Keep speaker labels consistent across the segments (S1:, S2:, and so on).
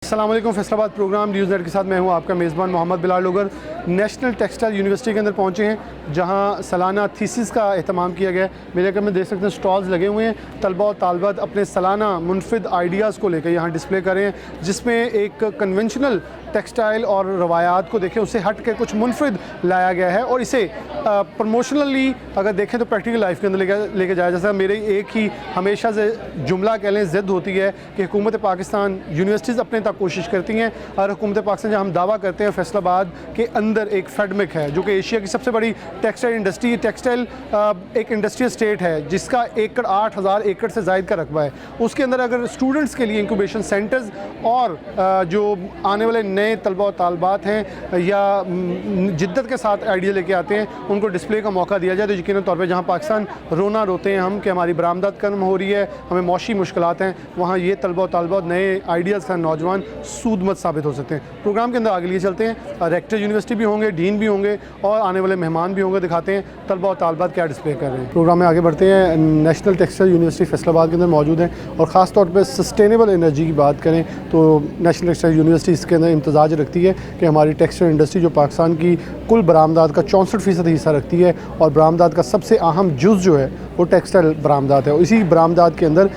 S1: अस्सलाम वालेकुम। Faisalabad programme news net के साथ मैं हूं आपका मेज़बान Mohammad Bilal Logar. National Textile University के अंदर पहुंचे हैं जहां सालाना थीसिस का एहतमाम किया गया है। मेरे घर में देख सकते हैं स्टॉल्स लगे हुए हैं। तलबा और तालबात अपने सालाना मुनफिद आइडियाज़ को लेकर यहाँ डिस्प्ले कर रहे हैं, जिसमें एक कन्वेंशनल टेक्सटाइल और रवायात को देखें उससे हट के कुछ मुनफिद लाया गया है और इसे प्रमोशनली अगर देखें तो प्रैक्टिकल लाइफ के अंदर लेके जाया। जैसा मेरे एक ही हमेशा से जुमला कह लें ज़िद होती है कि हुकूमत पाकिस्तान यूनिवर्सिटीज़ अपने तक कोशिश करती हैं और हुकूमत पाकिस्तान जहाँ हम दावा करते हैं फैसलाबाद के अंदर एक फेडमिक है जो कि एशिया की सबसे बड़ी टेक्सटाइल इंडस्ट्री एक इंडस्ट्रियल स्टेट है जिसका 8,000 एकड़ से ज़ायद का रकबा है। उसके अंदर अगर स्टूडेंट्स के लिए इंक्यूबेशन सेंटर्स और जो आने वाले नए तलबा और तालबात हैं या जिद्दत के साथ आइडिया लेके आते हैं उनको डिस्प्ले का मौका दिया जाए तो यकीनन तौर पे जहाँ पाकिस्तान रोना रोते हैं हम कि हमारी बरामदात कम हो रही है, हमें मौशी मुश्किलात हैं, वहाँ ये तलबा और तालबात नए आइडियाज़ का नौजवान सूदमत साबित हो सकते हैं। प्रोग्राम के अंदर आगे लिए चलते हैं। रेक्टर यूनिवर्सिटी भी होंगे, डीन भी होंगे और आने वाले मेहमान भी होंगे। दिखाते हैं तलबा और तालबात क्या डिस्प्ले कर रहे हैं। प्रोग्राम में आगे बढ़ते हैं। नेशनल टेक्सटाइल यूनिवर्सिटी फैसलाबाद के अंदर मौजूद है और ख़ास तौर पर सस्टेनेबल एनर्जी की बात करें तो नेशनल टेक्सटाइल यूनिवर्सिटी इसके अंदर इम्तजाज रखती है कि हमारी टेक्सटाइल इंडस्ट्री जो पाकिस्तान की कुल बरामदात का 64% हिस्सा रखती है और बरामदात का सबसे अहम जुज़ जो है वो टेक्सटाइल बरामदात है और इसी बरामदात के अंदर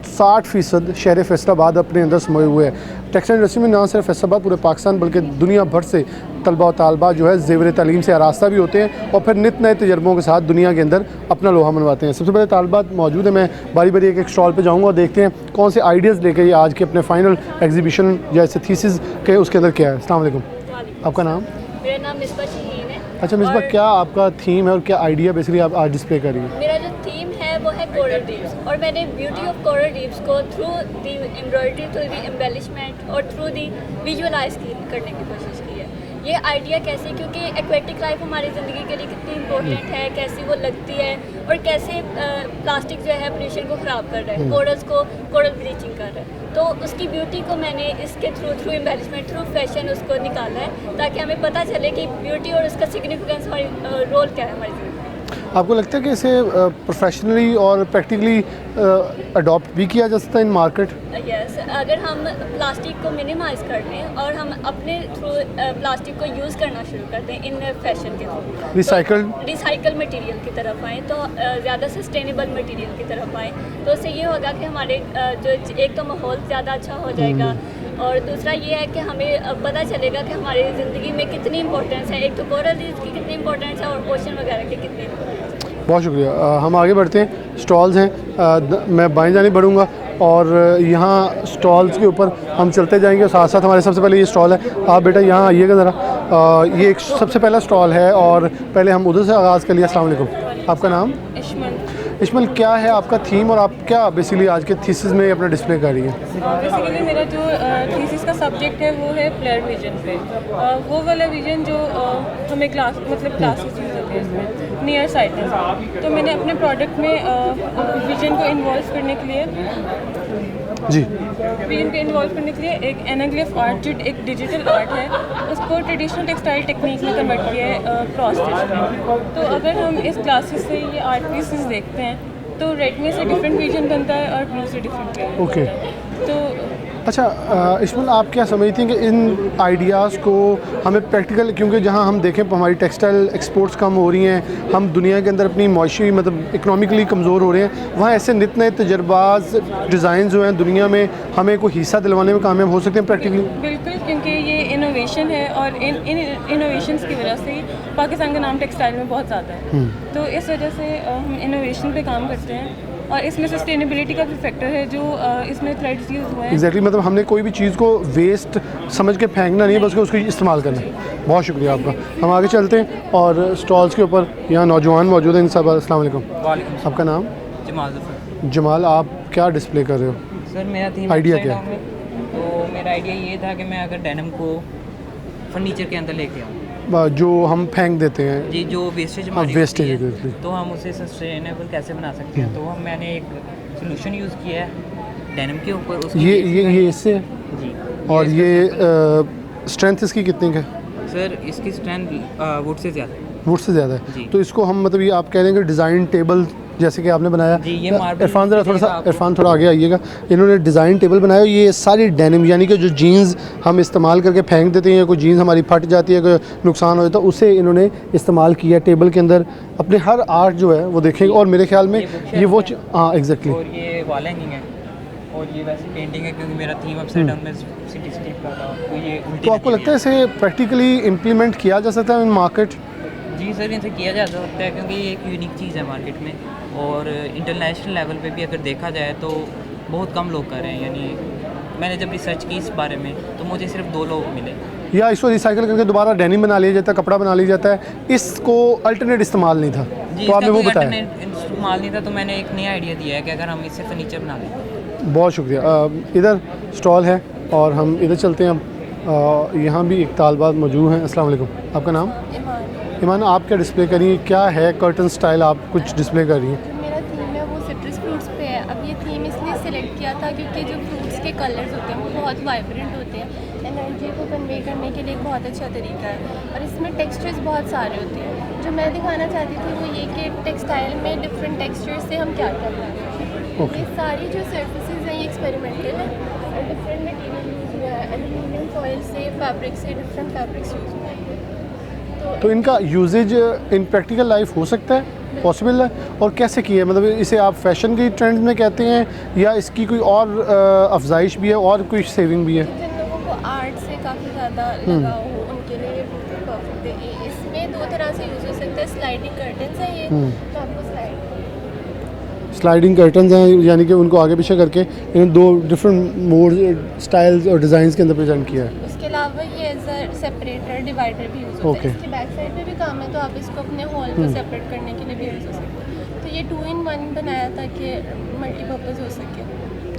S1: 60% शहर फैसलाबाद अपने अंदर समोए हुए हैं। टेक्सटाइल इंडस्ट्री में ना सिर्फ फैसलाबाद पूरे पाकिस्तान बल्कि दुनिया भर से तलबा और तालबा जो है ज़ेवर तालीम से आरास्ता भी होते हैं और फिर नित नए तजर्बों के साथ दुनिया के अंदर अपना लोहा मनवाते हैं। सबसे पहले तालबात मौजूद है। मैं बारी बारी एक स्टॉल पे जाऊंगा और देखते हैं कौन से आइडियाज़ लेकर ये आज के अपने फाइनल एग्जीबिशन जैसे थीसिस के उसके अंदर क्या है। अस्सलाम वालेकुम, आपका नाम?
S2: मेरा नाम मिसबा शहीन है।
S1: अच्छा मिसबा, क्या आपका थीम है और क्या आइडिया बेसिकली आप आज डिस्प्ले कर रही हैं?
S2: मेरा जो थीम है वो है कोरल रीफ्स और मैंने ब्यूटी ऑफ कोरल रीफ्स को through the embroidery, through the embellishment और थ्रू दी विजुअलाइज करने की कोशिश की है। ये आइडिया कैसे, क्योंकि एक्वेटिक लाइफ हमारी ज़िंदगी के लिए कितनी इंपॉर्टेंट है, कैसी वो लगती है और कैसे प्लास्टिक जो है पोल्यूशन को ख़राब कर रहा है, कोरल ब्लीचिंग कर रहा है। तो उसकी ब्यूटी को मैंने इसके थ्रू एम्बेलिशमेंट, थ्रू फैशन उसको निकाला है ताकि हमें पता चले कि ब्यूटी और उसका सिग्निफिकेंस हमारी रोल क्या है हमारी ज़िंदगी में।
S1: आपको लगता है कि इसे प्रोफेशनली और प्रैक्टिकली अडॉप्ट भी किया जा सकता है इन मार्केट?
S2: यस, अगर हम प्लास्टिक को मिनिमाइज़ कर लें और हम अपने थ्रू प्लास्टिक को यूज़ करना शुरू करते हैं इन फैशन के थ्रू, रिसाइकल मटेरियल की तरफ आएँ तो ज़्यादा सस्टेनेबल मटेरियल की तरफ आएँ तो उससे ये होगा कि हमारे जो एक तो माहौल ज़्यादा अच्छा हो जाएगा और दूसरा ये है कि हमें पता चलेगा कि हमारी ज़िंदगी में कितनी इंपॉर्टेंस है, एक तो कोरल रीफ की कितनी इंपॉर्टेंस है और ओशन वगैरह की कितनी इंपॉर्टेंस है।
S1: बहुत शुक्रिया। हम आगे बढ़ते हैं। स्टॉल्स हैं, मैं बाएं जाने बढ़ूँगा और यहाँ स्टॉल्स के ऊपर हम चलते जाएंगे और साथ साथ हमारे सबसे पहले ये स्टॉल है। आप बेटा यहाँ आइएगा ज़रा। ये एक सबसे पहला स्टॉल है और पहले हम उधर से आगाज़ कर लिया। अस्सलाम वालेकुम, आपका नाम? इश्मल, क्या है आपका थीम और आप क्या बेसिकली आज के थीसिस में अपना डिस्प्ले कर रही है?
S3: बेसिकली मेरा जो थीसिस का सब्जेक्ट है वो है फ्लेयर विजन पे। वो वाला विजन जो हमें क्लासेस यूज़ होते हैं इसमें नियर साइटनेस। तो मैंने अपने प्रोडक्ट में विजन को इन्वॉल्व करने के लिए एक एनाग्लिफ आर्ट जो एक डिजिटल आर्ट है उसको ट्रेडिशनल टेक्सटाइल टेक्निक में कन्वर्ट किया है क्रॉस स्टिच में। तो अगर हम इस क्लासेस से ये आर्ट पीसेस देखते हैं तो रेड में से डिफरेंट विजन बनता है और ब्लू से डिफरेंट
S1: ओके।
S3: तो
S1: अच्छा इस्माइल, आप क्या समझती हैं कि इन आइडियाज़ को हमें प्रैक्टिकल, क्योंकि जहां हम देखें हमारी टेक्सटाइल एक्सपोर्ट्स कम हो रही हैं, हम दुनिया के अंदर अपनी मुआशी मतलब इकनॉमिकली कमज़ोर हो रहे हैं, वहाँ ऐसे नित नए तजर्बाज डिज़ाइन जो हैं दुनिया में हमें कोई हिस्सा दिलवाने में कामयाब हो सकते हैं प्रैक्टिकली?
S3: बिल्कुल, क्योंकि ये इनोवेशन है और इन इनोवेशंस की वजह से पाकिस्तान का नाम टेक्सटाइल में बहुत ज़्यादा है। तो इस वजह से हम इनोवेशन पे काम करते हैं और इसमें सस्टेनेबिलिटी का भी फैक्टर है जो इसमें थ्रेड्स यूज़ हुए हैं।
S1: एग्जैक्टली, मतलब हमने कोई भी चीज़ को वेस्ट समझ के फेंकना नहीं है, बस उसको इस्तेमाल करना है। बहुत शुक्रिया आपका। हम आगे चलते हैं और स्टॉल्स के ऊपर यहाँ नौजवान मौजूद हैं। इनसे अस्सलाम वालेकुम, आपका नाम? जमाल, आप क्या डिस्प्ले कर रहे हो?
S4: सर मेरा थीम
S1: आइडिया क्या है?
S4: तो मेरा आइडिया ये था कि मैं अगर डेनिम को फर्नीचर के अंदर लेके आऊँ,
S1: जो हम फेंक देते हैं
S4: जी, जो वेस्टेज
S1: वेस्टेज
S4: तो हम उसे सस्टेनेबल कैसे बना सकते हैं। तो मैंने एक सोल्यूशन यूज़ किया है डेनिम के ऊपर।
S1: ये इससे
S4: जी,
S1: और ये स्ट्रेंथ इसकी कितनी है?
S4: सर इसकी स्ट्रेंथ वुड से ज़्यादा है।
S1: वुड से ज़्यादा है। तो इसको हम मतलब ये आप कह रहे हैं कि डिज़ाइन टेबल जैसे कि आपने बनाया।
S4: जी, ये marble
S1: इरफान ज़रा थोड़ा सा,
S4: आपको-
S1: इरफान थोड़ा आगे आइएगा। इन्होंने डिज़ाइन टेबल बनाया, ये सारी डेनिम यानी कि जो जीन्स हम इस्तेमाल करके फेंक देते हैं, कोई जीन्स हमारी फट जाती है, कोई नुकसान हो जाता है, उसे इन्होंने इस्तेमाल किया टेबल के अंदर। अपने हर आर्ट जो है वो देखेंगे, और मेरे ख्याल में ये वो हाँ एग्जैक्टली।
S4: और ये वॉल हैंगिंग है, और ये वैसे पेंटिंग है क्योंकि मेरा थीम अपसाइड डाउन में सिटी स्टेट का था, तो ये उल्टी
S1: तो आपको
S4: लगी
S1: लगता है इसे प्रैक्टिकली इम्प्लीमेंट किया जा सकता है इन मार्केट?
S4: जी सर, इनसे किया जा सकता है क्योंकि ये एक यूनिक चीज़ है मार्केट में, और इंटरनेशनल लेवल पे भी अगर देखा जाए तो बहुत कम लोग कर रहे हैं। यानी मैंने जब रिसर्च की इस बारे में तो मुझे सिर्फ 2 लोग मिले।
S1: या इसको रिसाइकिल करके दोबारा डेनिम बना लिया जाता है, कपड़ा बना लिया जाता है, इसको अल्टरनेट इस्तेमाल नहीं था,
S4: जी,
S1: तो आपने वो
S4: इसका कोई
S1: बताया।
S4: alternate इस्तेमाल नहीं था, तो मैंने एक नया आइडिया दिया है कि अगर हम इससे फर्नीचर बना लें।
S1: बहुत शुक्रिया। इधर स्टॉल है और हम इधर चलते हैं। यहाँ भी एक तालबात मौजूद हैं। अस्सलाम वालेकुम, आपका नाम? ईमान, आप क्या डिस्प्ले कर रही हैं? क्या है कर्टन स्टाइल आप कुछ डिस्प्ले कर रही हैं?
S5: जो मेरा थीम है वो सिट्रस फ्रूट्स पे है। अब ये थीम इसलिए सिलेक्ट किया था क्योंकि जो फ्रूट्स के कलर्स होते हैं वो बहुत वाइब्रेंट होते हैं, एनर्जी को कन्वे करने के लिए एक बहुत अच्छा तरीका है, और इसमें टेक्सचर्स बहुत सारे होते हैं। जो मैं दिखाना चाहती थी वो ये कि टेक्सटाइल में डिफरेंट टेक्सचर्स से हम क्या क्या बनाते हैं। ये सारी जो सर्फेसेज हैं ये एक्सपेरिमेंटल है, और डिफरेंट मटेरियल यूज़ हुआ है, एल्यूमिनियम फॉयल से, फैब्रिक से, डिफरेंट फैब्रिक्स यूज़ हुए हैं।
S1: तो इनका यूजेज इन प्रैक्टिकल लाइफ हो सकता है, पॉसिबल है? और कैसे किया है? मतलब इसे आप फैशन के ट्रेंड में कहते हैं या इसकी कोई और अफजाइश भी है और कोई सेविंग भी है?
S5: जिन लोगों को आर्ट से काफ़ी ज़्यादा लगाव हो उनके लिए ये बिल्कुल परफेक्ट है। इसमें 2 तरह से यूज़ हो सकता है। स्लाइडिंग कर्टन्स है ये, तो आपको
S1: स्लाइडिंग कर्टन्स हैं, यानी कि उनको आगे पीछे करके इन्हें 2 डिफरेंट मोड, स्टाइल्स और डिज़ाइंस के अंदर प्रेजेंट किया है।
S5: उसके अलावा ये एज अ सेपरेटर डिवाइडर भी यूज़ होता
S1: Okay.
S5: है। इसके बैक साइड में भी काम है, तो आप इसको अपने हॉल को सेपरेट करने के लिए भी यूज़ हो सकते हैं। तो ये 2 in 1 बनाया ताकि मल्टीपर्पज़ हो सके।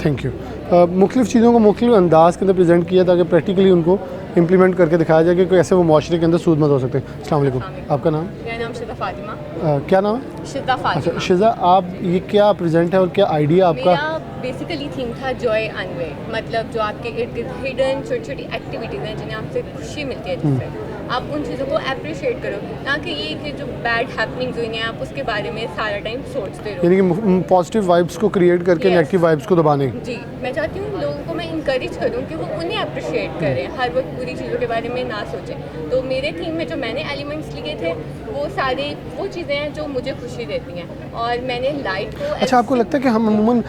S1: Thank you. मुख्तलिफ़ चीज़ों को मुख्तलिफ अंदाज के अंदर प्रेजेंट किया ताकि प्रैक्टिकली उनको इम्प्लीमेंट करके दिखाया जाए कि कैसे वो माशरे के अंदर सूदमंद हो सकते हैं। अस्सलाम वालेकुम, आपका नाम?
S6: मेरा नाम शिदा फातिमा।
S1: क्या नाम है?
S6: शिदा
S1: अच्छा
S6: फातिमा।
S1: शिजा, आप ये क्या प्रेजेंट है और क्या आइडिया आपका?
S6: मेरा बेसिकली थीम था जॉय अनवे, मतलब जो आपके इर्द गिर्द हिडन छोटी छोटी एक्टिविटीज़ हैं जिन्हें आपसे खुशी मिलती है, जिससे आप उन चीज़ों को अप्रिशिएट करो, ना कि ये कि जो बैड हैपनिंग्स हुई हैं आप उसके बारे में सारा टाइम सोचते रहो।
S1: यानी कि पॉजिटिव वाइब्स को क्रिएट करके
S6: Yes.
S1: नेगेटिव वाइब्स को दबाने।
S6: जी, मैं चाहती हूँ लोगों को मैं इंकरेज करूँ कि वो उन्हें अप्रिशिएट करें, हर वक्त बुरी चीज़ों के बारे में ना सोचें। तो मेरे थीम में जो मैंने एलिमेंट्स लिए थे वो सारे वो चीज़ें हैं जो मुझे खुशी देती हैं, और मैंने लाइट को
S1: अच्छा, आपको लगता है कि हम अमूमन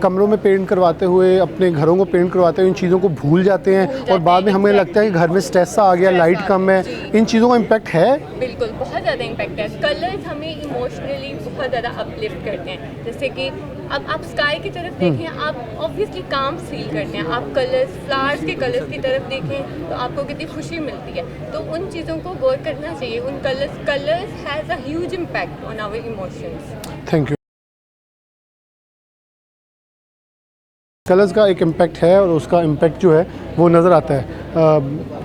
S1: कमरों में पेंट करवाते हुए, अपने घरों को पेंट करवाते हुए इन चीज़ों को भूल जाते हैं और बाद में हमें लगता है कि घर में स्ट्रेस आ गया, लाइट कम है, इन चीज़ों का इम्पैक्ट है?
S6: बिल्कुल, बहुत ज़्यादा इम्पैक्ट है। कलर्स हमें इमोशनली बहुत ज़्यादा अपलिफ्ट करते हैं। जैसे कि अब आप स्काई की तरफ देखें, आप ऑब्वियसली काम फील करते हैं। आप कलर्स, फ्लावर्स के कलर्स की तरफ देखें तो आपको कितनी खुशी मिलती है। तो उन चीज़ों को गौर करना चाहिए। उन colours has a huge impact on our emotions.
S1: Thank you. Colours का एक इम्पैक्ट है और उसका इम्पैक्ट जो है वो नज़र आता है।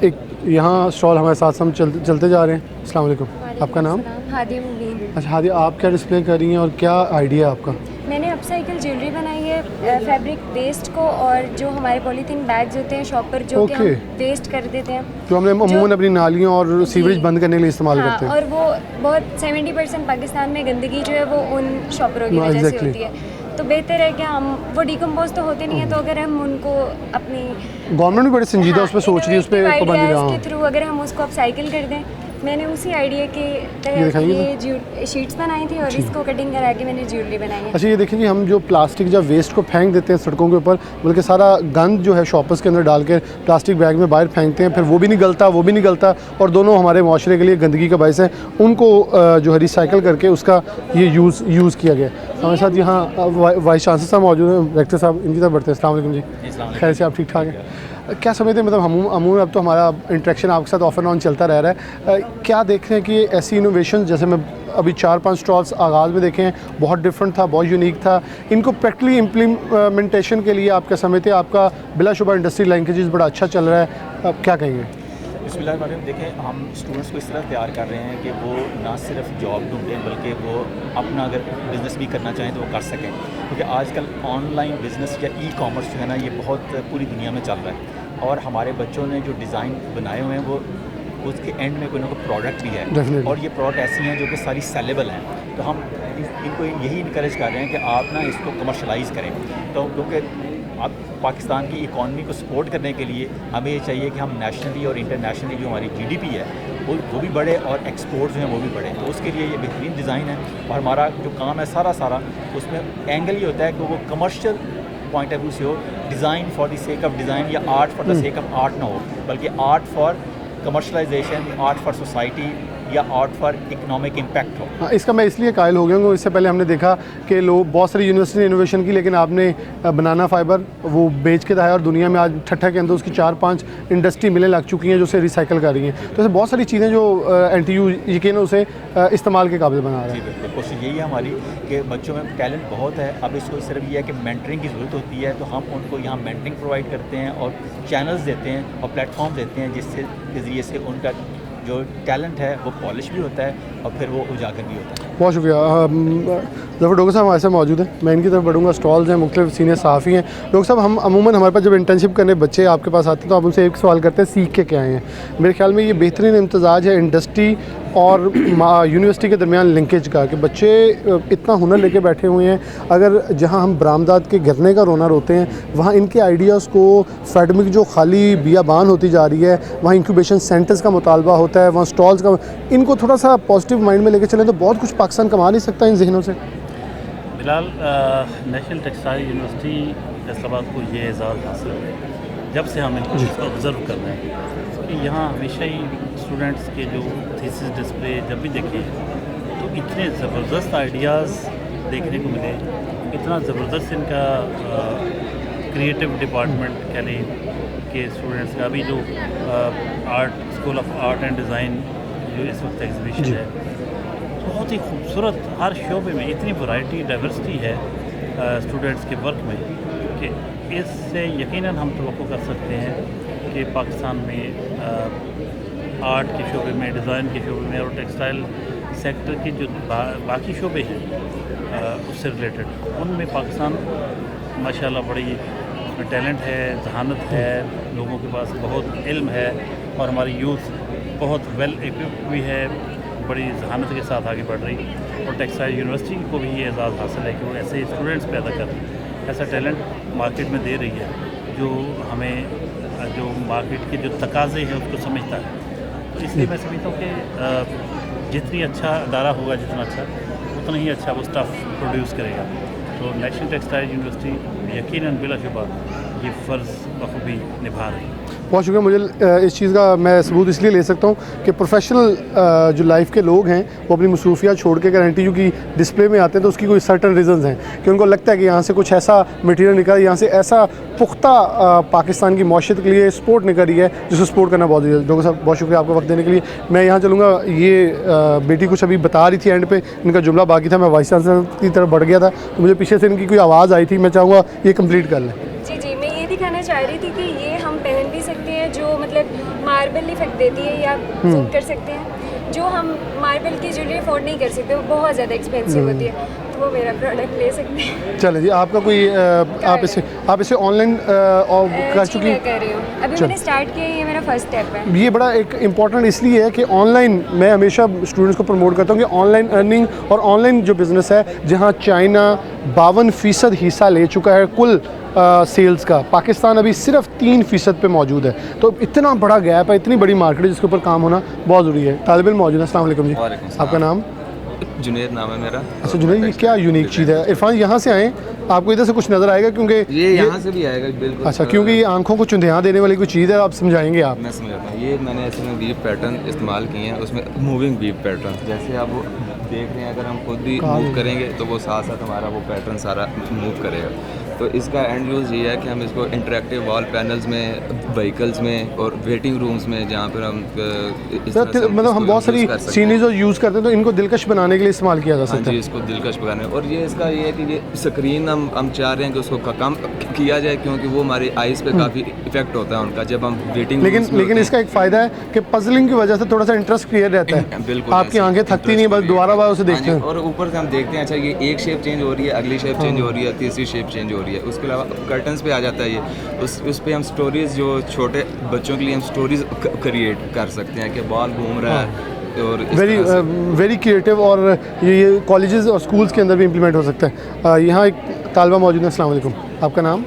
S1: एक यहाँ स्टॉल हमारे साथ हम चलते जा रहे हैं। अस्सलाम वालेकुम, आपका नाम?
S5: हादिया मुबीन।
S1: अच्छा हादी, आप क्या डिस्प्ले कर रही हैं और क्या आइडिया है आपका?
S7: मैंने अपसाइकिल ज्वेलरी बनाई है फैब्रिक वेस्ट को, और जो हमारे पॉलीथीन बैग्स होते हैं शॉप पर जो कि हम
S1: Okay.
S7: वेस्ट कर देते हैं,
S1: जो हमने अमूमन अपनी नालियों और सीवरेज
S7: जी।
S1: बंद करने के लिए इस्तेमाल
S7: हाँ,
S1: करते हैं।
S7: और वो बहुत 70% पाकिस्तान में गंदगी जो है वो उन शॉपरों की
S1: हाँ,
S7: वजह से
S1: exactly.
S7: होती है। तो बेहतर है कि हम वो डिकम्पोज तो होते नहीं है, तो अगर हम उनको अपनी
S1: गवर्नमेंट भी बड़े संजीदा उस पर सोच रही है, उस पर
S7: innovative
S1: पाबंदी
S7: ideas
S1: लगाओ।
S7: के थ्रू अगर हम उसको अपसाइकिल कर दें। मैंने उसी आइडिया के तहत
S1: दिखाइए
S7: ये शीट्स बनाई थी और इसको कटिंग करा के मैंने ज्वेलरी बनाई है।
S1: अच्छा ये देखिए जी, हम जो प्लास्टिक या वेस्ट को फेंक देते हैं सड़कों के ऊपर, बल्कि सारा गंद जो है शॉपर्स के अंदर डाल के प्लास्टिक बैग में बाहर फेंकते हैं, फिर वो भी नहीं गलता, वो भी नहीं गलता, और दोनों हमारे माशरे के लिए गंदगी का बायस है। उनको जो है रिसाइकिल करके उसका ये यूज़ किया गया। हमारे साथ यहाँ वाइस चांसलर साहब मौजूद हैं, डायरेक्टर साहब, इनकी तरफ बढ़ते हैं। अस्सलाम वालेकुम जी, खैर से आप ठीक ठाक हैं? क्या समझते हैं, मतलब अमूमन अब तो हमारा इंटरेक्शन आपके साथ ऑफ एंड ऑन चलता रह रहा है, क्या देख रहे हैं कि ऐसी इनोवेशन, जैसे मैं अभी 4-5 स्टॉल्स आगाज़ में देखे हैं, बहुत डिफरेंट था, बहुत यूनिक था, इनको प्रैक्टिकली इम्प्लीमेंटेशन के लिए आप क्या समझते हैं? आपका बिलाशुबा इंडस्ट्री लिंकेजेस बड़ा अच्छा चल रहा है, आप क्या कहेंगे?
S8: बिस्मिल्लाहिर्रहमानिर्रहीम। देखें, हम स्टूडेंट्स को इस तरह तैयार कर रहे हैं कि वो ना सिर्फ जॉब ढूंढें बल्कि वो अपना अगर बिज़नेस भी करना चाहें तो वो कर सकें, क्योंकि आजकल ऑनलाइन बिज़नेस या ई-कॉमर्स जो है ना ये बहुत पूरी दुनिया में चल रहा है, और हमारे बच्चों ने जो डिज़ाइन बनाए हुए हैं वो उसके एंड में कोई ना कोई प्रोडक्ट भी है,
S1: Definitely.
S8: और ये प्रोडक्ट ऐसी हैं जो कि सारी सेलेबल हैं। तो हम इनको यही इनकरेज कर रहे हैं कि आप ना इसको कमर्शलाइज़ करें। तो क्योंकि आप पाकिस्तान की इकॉनमी को सपोर्ट करने के लिए हमें ये चाहिए कि हम नेशनली और इंटरनेशनली जो हमारी GDP है वो भी बढ़े और एक्सपोर्ट जो हैं वो भी बढ़े। तो उसके लिए ये बेहतरीन डिज़ाइन है और हमारा जो काम है सारा उसमें एंगल ये होता है कि वो कमर्शियल पॉइंट ऑफ व्यू से हो, design for the sake of design या art for the sake of art ना हो, बल्कि art for commercialisation, art for society या आर्ट फॉर इकोनॉमिक इम्पैक्ट हो।
S1: हाँ, इसका मैं इसलिए कायल हो गया हूँ, इससे पहले हमने देखा कि लोग बहुत सारी यूनिवर्सिटी ने इनोवेशन की, लेकिन आपने बनाना फाइबर वो बेच के दिखाया और दुनिया में आज ठट्ठा के अंदर उसकी 4-5 इंडस्ट्री मिलें लग चुकी हैं जो उसे रिसाइकिल कर रही हैं। तो ऐसे बहुत सारी चीज़ें जो NTU यकीन उसे इस्तेमाल के काबिल बना रहा
S8: जी
S1: है।
S8: बिल्कुल, कोशिश यही है हमारी कि बच्चों में टैलेंट बहुत है। अब इसको सिर्फ ये है कि मेंटरिंग की ज़रूरत होती है, तो हम उनको यहाँ मेंटरिंग प्रोवाइड करते हैं और चैनल्स देते हैं और प्लेटफॉर्म देते हैं जिससे के ज़रिए से उनका जो टैलेंट है वो पॉलिश भी होता है और फिर वो उजागर भी होता है।
S1: बहुत शुक्रिया। ज़फ़र डॉक्टर साहब हमारे साथ मौजूद हैं, मैं इनकी तरफ बढ़ूँगा। स्टॉल्स हैं, मुख्तलिफ सीनियर सहाफ़ी हैं। डॉक्टर साहब, हम अमूमन हमारे पास जब इंटर्नशिप करने बच्चे आपके पास आते हैं तो आप उनसे एक सवाल करते हैं सीख के क्या आए हैं। मेरे ख्याल में ये बेहतरीन इम्तजाज है इंडस्ट्री और यूनिवर्सिटी के दरमियान लिंकेज का, कि बच्चे इतना हुनर लेके बैठे हुए हैं। अगर जहाँ हम बरामदात के गिरने का रोना रोते हैं, वहाँ इनके आइडियाज़ को फैडमिक जो खाली बियाबान होती जा रही है, वहाँ इंक्यूबेशन सेंटर्स का मुतालबा होता है, वहाँ स्टॉल्स का, इनको थोड़ा सा पॉजिटिव माइंड में लेके चलें तो बहुत कुछ पाकिस्तान कमा नहीं सकता इन जहनों से।
S9: फिलहाल नेशनल टेक्सटाइल यूनिवर्सिटी फैसलाबाद को ये एजाज़ हासिल है जब से हम इनको ऑब्ज़र्व कर रहे हैं कि यहाँ हमेशा ही स्टूडेंट्स के जो थीसिस डिस्प्ले जब भी देखे तो इतने ज़बरदस्त आइडियाज़ देखने को मिले, इतना ज़बरदस्त इनका क्रिएटिव डिपार्टमेंट कह लें कि स्टूडेंट्स का अभी जो art school of art and design जो इस वक्त एग्जीबिशन है, बहुत ही खूबसूरत, हर शोबे में इतनी वैरायटी डाइवर्सिटी है स्टूडेंट्स के वर्क में कि इससे यकीनन हम तवक्को कर सकते हैं कि पाकिस्तान में आर्ट के शोबे में, डिज़ाइन के शोबे में और टेक्सटाइल सेक्टर के जो बाकी शोबे हैं उससे रिलेटेड, उनमें पाकिस्तान माशाल्लाह बड़ी टैलेंट है, जहानत है, लोगों के पास बहुत इल्म है और हमारी यूथ बहुत वेल इक्विप्ड भी है, बड़ी जहानत के साथ आगे बढ़ रही। और टेक्सटाइल यूनिवर्सिटी को भी ये एजाज़ हासिल है कि वो ऐसे स्टूडेंट्स पैदा कर रही है, ऐसा टैलेंट मार्केट में दे रही है जो हमें जो मार्केट के जो तकाज़े हैं उसको समझता है। तो इसलिए मैं समझता हूँ कि जितनी अच्छा अदारा होगा, जितना अच्छा, उतना ही अच्छा वो स्टाफ प्रोड्यूस करेगा। तो नेशनल टेक्सटाइल यूनिवर्सिटी यकीनन बिलाशुबा ये फ़र्ज़ बखूबी निभा रही है।
S1: बहुत शुक्रिया। मुझे इस चीज़ का मैं सबूत इसलिए ले सकता हूँ कि प्रोफेशनल जो लाइफ के लोग हैं वो अपनी मसरूफियात छोड़ के अगर NTU की डिस्प्ले में आते हैं तो उसकी कोई सर्टन रीज़न्स हैं कि उनको लगता है कि यहाँ से कुछ ऐसा मटेरियल निकला, यहाँ से ऐसा पुख्ता पाकिस्तान की मौशियत के लिए सपोर्ट निकल रही है जिसको सपोर्ट करना बहुत ज़रूरी है। डॉक्टर साहब बहुत शुक्रिया आपका वक्त देने के लिए। मैं यहाँ चलूँगा, ये बेटी कुछ अभी बता रही थी एंड पे, इनका जुमला बाकी था, मैं वाइस चांसलर की तरफ बढ़ गया था तो मुझे पीछे से इनकी कोई आवाज़ आई थी, मैं चाहूँगा ये कम्प्लीट कर लें।
S7: जी, मैं ये दिखाना चाह रही थी कि ये हम पहन भी सकते हैं, जो मतलब मार्बल इफेक्ट देती है, या जूम कर सकते हैं, जो हम मार्बल की ज्वेलरी अफोर्ड नहीं कर सकते, वो बहुत ज़्यादा एक्सपेंसिव होती है, तो वो मेरा प्रोडक्ट ले सकते हैं। चले
S1: जी, आपका कोई आप इसे ऑनलाइन कर चुकी हैं?
S7: मैं कर रही हूँ, अभी मैंने स्टार्ट किया, ये मेरा फर्स्ट स्टेप है।
S1: ये बड़ा एक इम्पॉर्टेंट इसलिए है कि ऑनलाइन, मैं हमेशा स्टूडेंट्स को प्रमोट करता हूँ कि ऑनलाइन अर्निंग और ऑनलाइन जो बिज़नेस है, जहाँ चाइना 52% हिस्सा ले चुका है कुल सेल्स का, पाकिस्तान अभी सिर्फ 3% पे मौजूद है। तो इतना बड़ा गैप है, इतनी बड़ी मार्केट है जिसके ऊपर काम होना बहुत ज़रूरी है। तालिब इल्म मौजूद है। अस्सलाम वालेकुम जी, आपका नाम?
S10: जुनैद नाम है मेरा।
S1: अच्छा जुनैद, ये क्या यूनिक चीज़ है? इरफान यहाँ से आए, आपको इधर से कुछ नज़र आएगा क्योंकि
S10: ये यहाँ से भी आएगा बिल्कुल।
S1: अच्छा, क्योंकि ये आंखों को चुंधियाँ देने वाली कोई चीज़ है, आप समझाएंगे आप?
S10: मैं समझाता हूँ। ये मैंने ऐसे में वीव पैटर्न इस्तेमाल किए हैं, उसमें मूविंग वीव पैटर्न, जैसे आप वो देख रहे हैं, अगर हम खुद भी मूव करेंगे तो वो साथ साथ हमारा वो पैटर्न सारा मूव करेगा। तो इसका एंड यूज़ ये है कि हम इसको इंटरेक्टिव वॉल पैनल्स में, व्हीकल्स में और वेटिंग रूम्स में, जहाँ पर हम
S1: मतलब हम बहुत सारी सीनरीज यूज़ करते हैं तो इनको दिलकश बनाने के लिए इस्तेमाल किया जा सकता है।
S10: हाँ जी, इसको दिलकश बनाने। और ये इसका ये है कि ये स्क्रीन हम चाह रहे हैं कि उसको कम किया जाए, क्योंकि वो हमारी आइज़ पे काफ़ी इफेक्ट होता है उनका जब हम वेटिंग।
S1: लेकिन इसका एक फ़ायदा है कि पजलिंग की वजह से थोड़ा सा इंटरेस्ट क्लियर रहता है, बिल्कुल आपकी आंखें थकती नहीं, बस दोबारा बार उसे देखते हैं।
S10: और ऊपर से हम देखते हैं, अच्छा ये एक शेप चेंज हो रही है, अगली शेप चेंज हो रही है, तीसरी शेप चेंज हो रही है। उसके अलावा कर्टन्स पे आ जाता है ये, उस पे हम स्टोरीज़, जो छोटे बच्चों के लिए हम स्टोरीज़ क्रिएट कर सकते हैं कि बॉल घूम रहा है, और इस
S1: वेरी
S10: तरह से-
S1: वेरी क्रिएटिव, और ये कॉलेजेस और स्कूल्स के अंदर भी इम्प्लीमेंट हो सकता है। यहाँ एक तालबा मौजूद है। अस्सलाम वालेकुम, आपका नाम?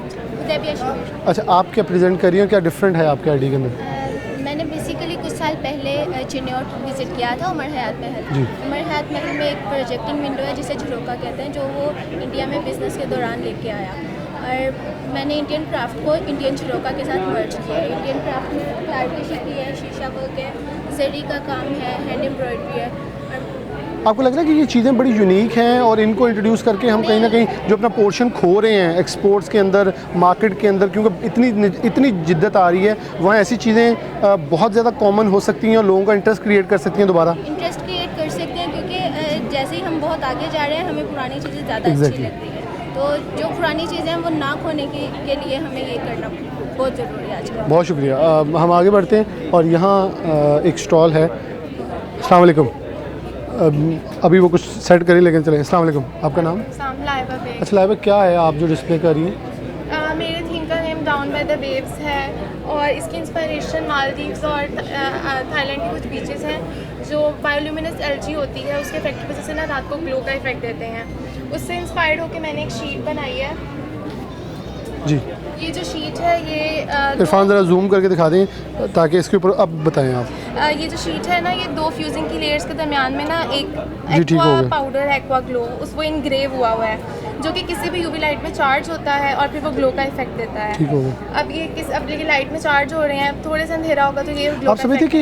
S1: अच्छा, आप क्या प्रेजेंट कर रही हो, क्या डिफरेंट है आपके आईडी के अंदर?
S5: मैंने बेसिकली कुछ साल पहले चिन्नौर विज़िट किया था उमर हयात महल। उमर हयात महल में एक प्रोजेक्टिंग विंडो है जिसे झरोका कहते हैं, जो वो इंडिया में बिज़नेस के दौरान लेके आया, और मैंने इंडियन क्राफ्ट को इंडियन झरोका के साथ मर्ज किया है। इंडियन क्राफ्ट में आर्टिफिशियल है, शीशा वर्क है, जरी का काम है, हैंड एम्ब्रॉयडरी है।
S1: आपको लग रहा है कि ये चीज़ें बड़ी यूनिक हैं और इनको इंट्रोड्यूस करके हम कहीं ना कहीं जो अपना पोर्शन खो रहे हैं एक्सपोर्ट्स के अंदर, मार्केट के अंदर, क्योंकि इतनी जिद्दत आ रही है, वहाँ ऐसी चीज़ें बहुत ज़्यादा कॉमन हो सकती हैं और लोगों का इंटरेस्ट क्रिएट कर सकती हैं दोबारा?
S5: इंटरेस्ट क्रिएट कर सकते हैं, क्योंकि जैसे ही हम बहुत आगे जा रहे हैं हमें पुरानी चीज़ें ज़्यादा अच्छी
S1: Exactly.
S5: लगती हैं। तो जो पुरानी चीज़ें हैं वो ना खोने के लिए हमें ये करना बहुत ज़रूरी है आजकल।
S1: बहुत शुक्रिया। हम आगे बढ़ते हैं और यहाँ एक स्टॉल है। अस्सलाम वालेकुम। अभी वो कुछ सेट करें लेकिन चलें। अस्सलाम वालेकुम, आपका नाम?
S11: लाइबा बेग।
S1: अच्छा लाइबा, क्या है आप जो डिस्प्ले कर रही हैं?
S11: मेरे थीम का name down by the waves है और इसकी इंस्पिरेशन मालदीव्स और थाईलैंड के कुछ बीचेस हैं जो बायोल्यूमिनस एल्गी होती है, उसके इफेक्ट की वजह से ना रात को ग्लो का इफेक्ट देते हैं। उससे इंस्पायर्ड होकर मैंने एक शीट बनाई है।
S1: जी,
S11: ये जो शीट है ये
S1: इरफान ज़रा जूम करके दिखा दें ताकि इसके ऊपर अब बताएं आप।
S11: ये जो शीट है ना, ये दो फ्यूजिंग की लेयर्स के दरमियान में ना एक
S1: जी, ठीक हो
S11: एक्वा
S1: गया।
S11: पाउडर है, एक्वा ग्लो, उस वो इनग्रेव हुआ है जो कि किसी भी यूवी लाइट में चार्ज होता है और फिर वो ग्लो का इफेक्ट देता है।
S1: ठीक हो गया।
S11: अब ये लाइट में चार्ज हो रहे हैं, थोड़े से अंधेरा होगा तो ये ग्लो
S1: आप समझते कि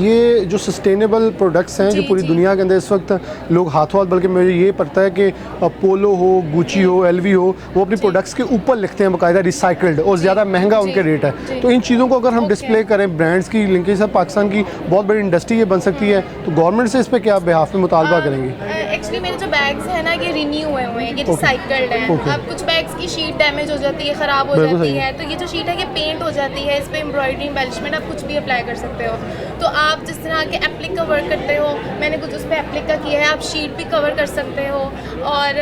S1: ये जो सस्टेनेबल प्रोडक्ट्स हैं जो
S11: जी,
S1: पूरी
S11: जी।
S1: दुनिया के अंदर इस वक्त लोग हाथों हाथ, बल्कि मुझे ये पता है कि पोलो हो, गुची हो, एलवी हो, वो अपने प्रोडक्ट्स के ऊपर लिखते हैं बाकायदा रिसाइकल्ड, और ज़्यादा महंगा उनके रेट है। तो इन चीज़ों को अगर हम डिस्प्ले करें, ब्रांड्स की लिंकेज से पाकिस्तान की बहुत बड़ी इंडस्ट्री ये बन सकती है, तो गवर्नमेंट से इस पर क्या बिहाफ में मुतालबा करेंगे?
S11: एक्चुअली मेरे जो बैग्स हैं ना ये रिन्यू हुए हुए हैं, ये रिसाइकल्ड हैं।
S1: Okay.
S11: अब कुछ बैग्स की शीट डैमेज हो जाती है, ख़राब हो
S1: बिल्कुल
S11: जाती
S1: सही
S11: है, तो ये जो शीट है ये पेंट हो जाती है, इस पर एम्ब्रॉयडरी एम्बेलिशमेंट आप कुछ भी अप्लाई कर सकते हो। तो आप जिस तरह के एप्लिक का वर्क करते हो, मैंने कुछ उस पर एप्लिक का किया है, आप शीट भी कवर कर सकते हो। और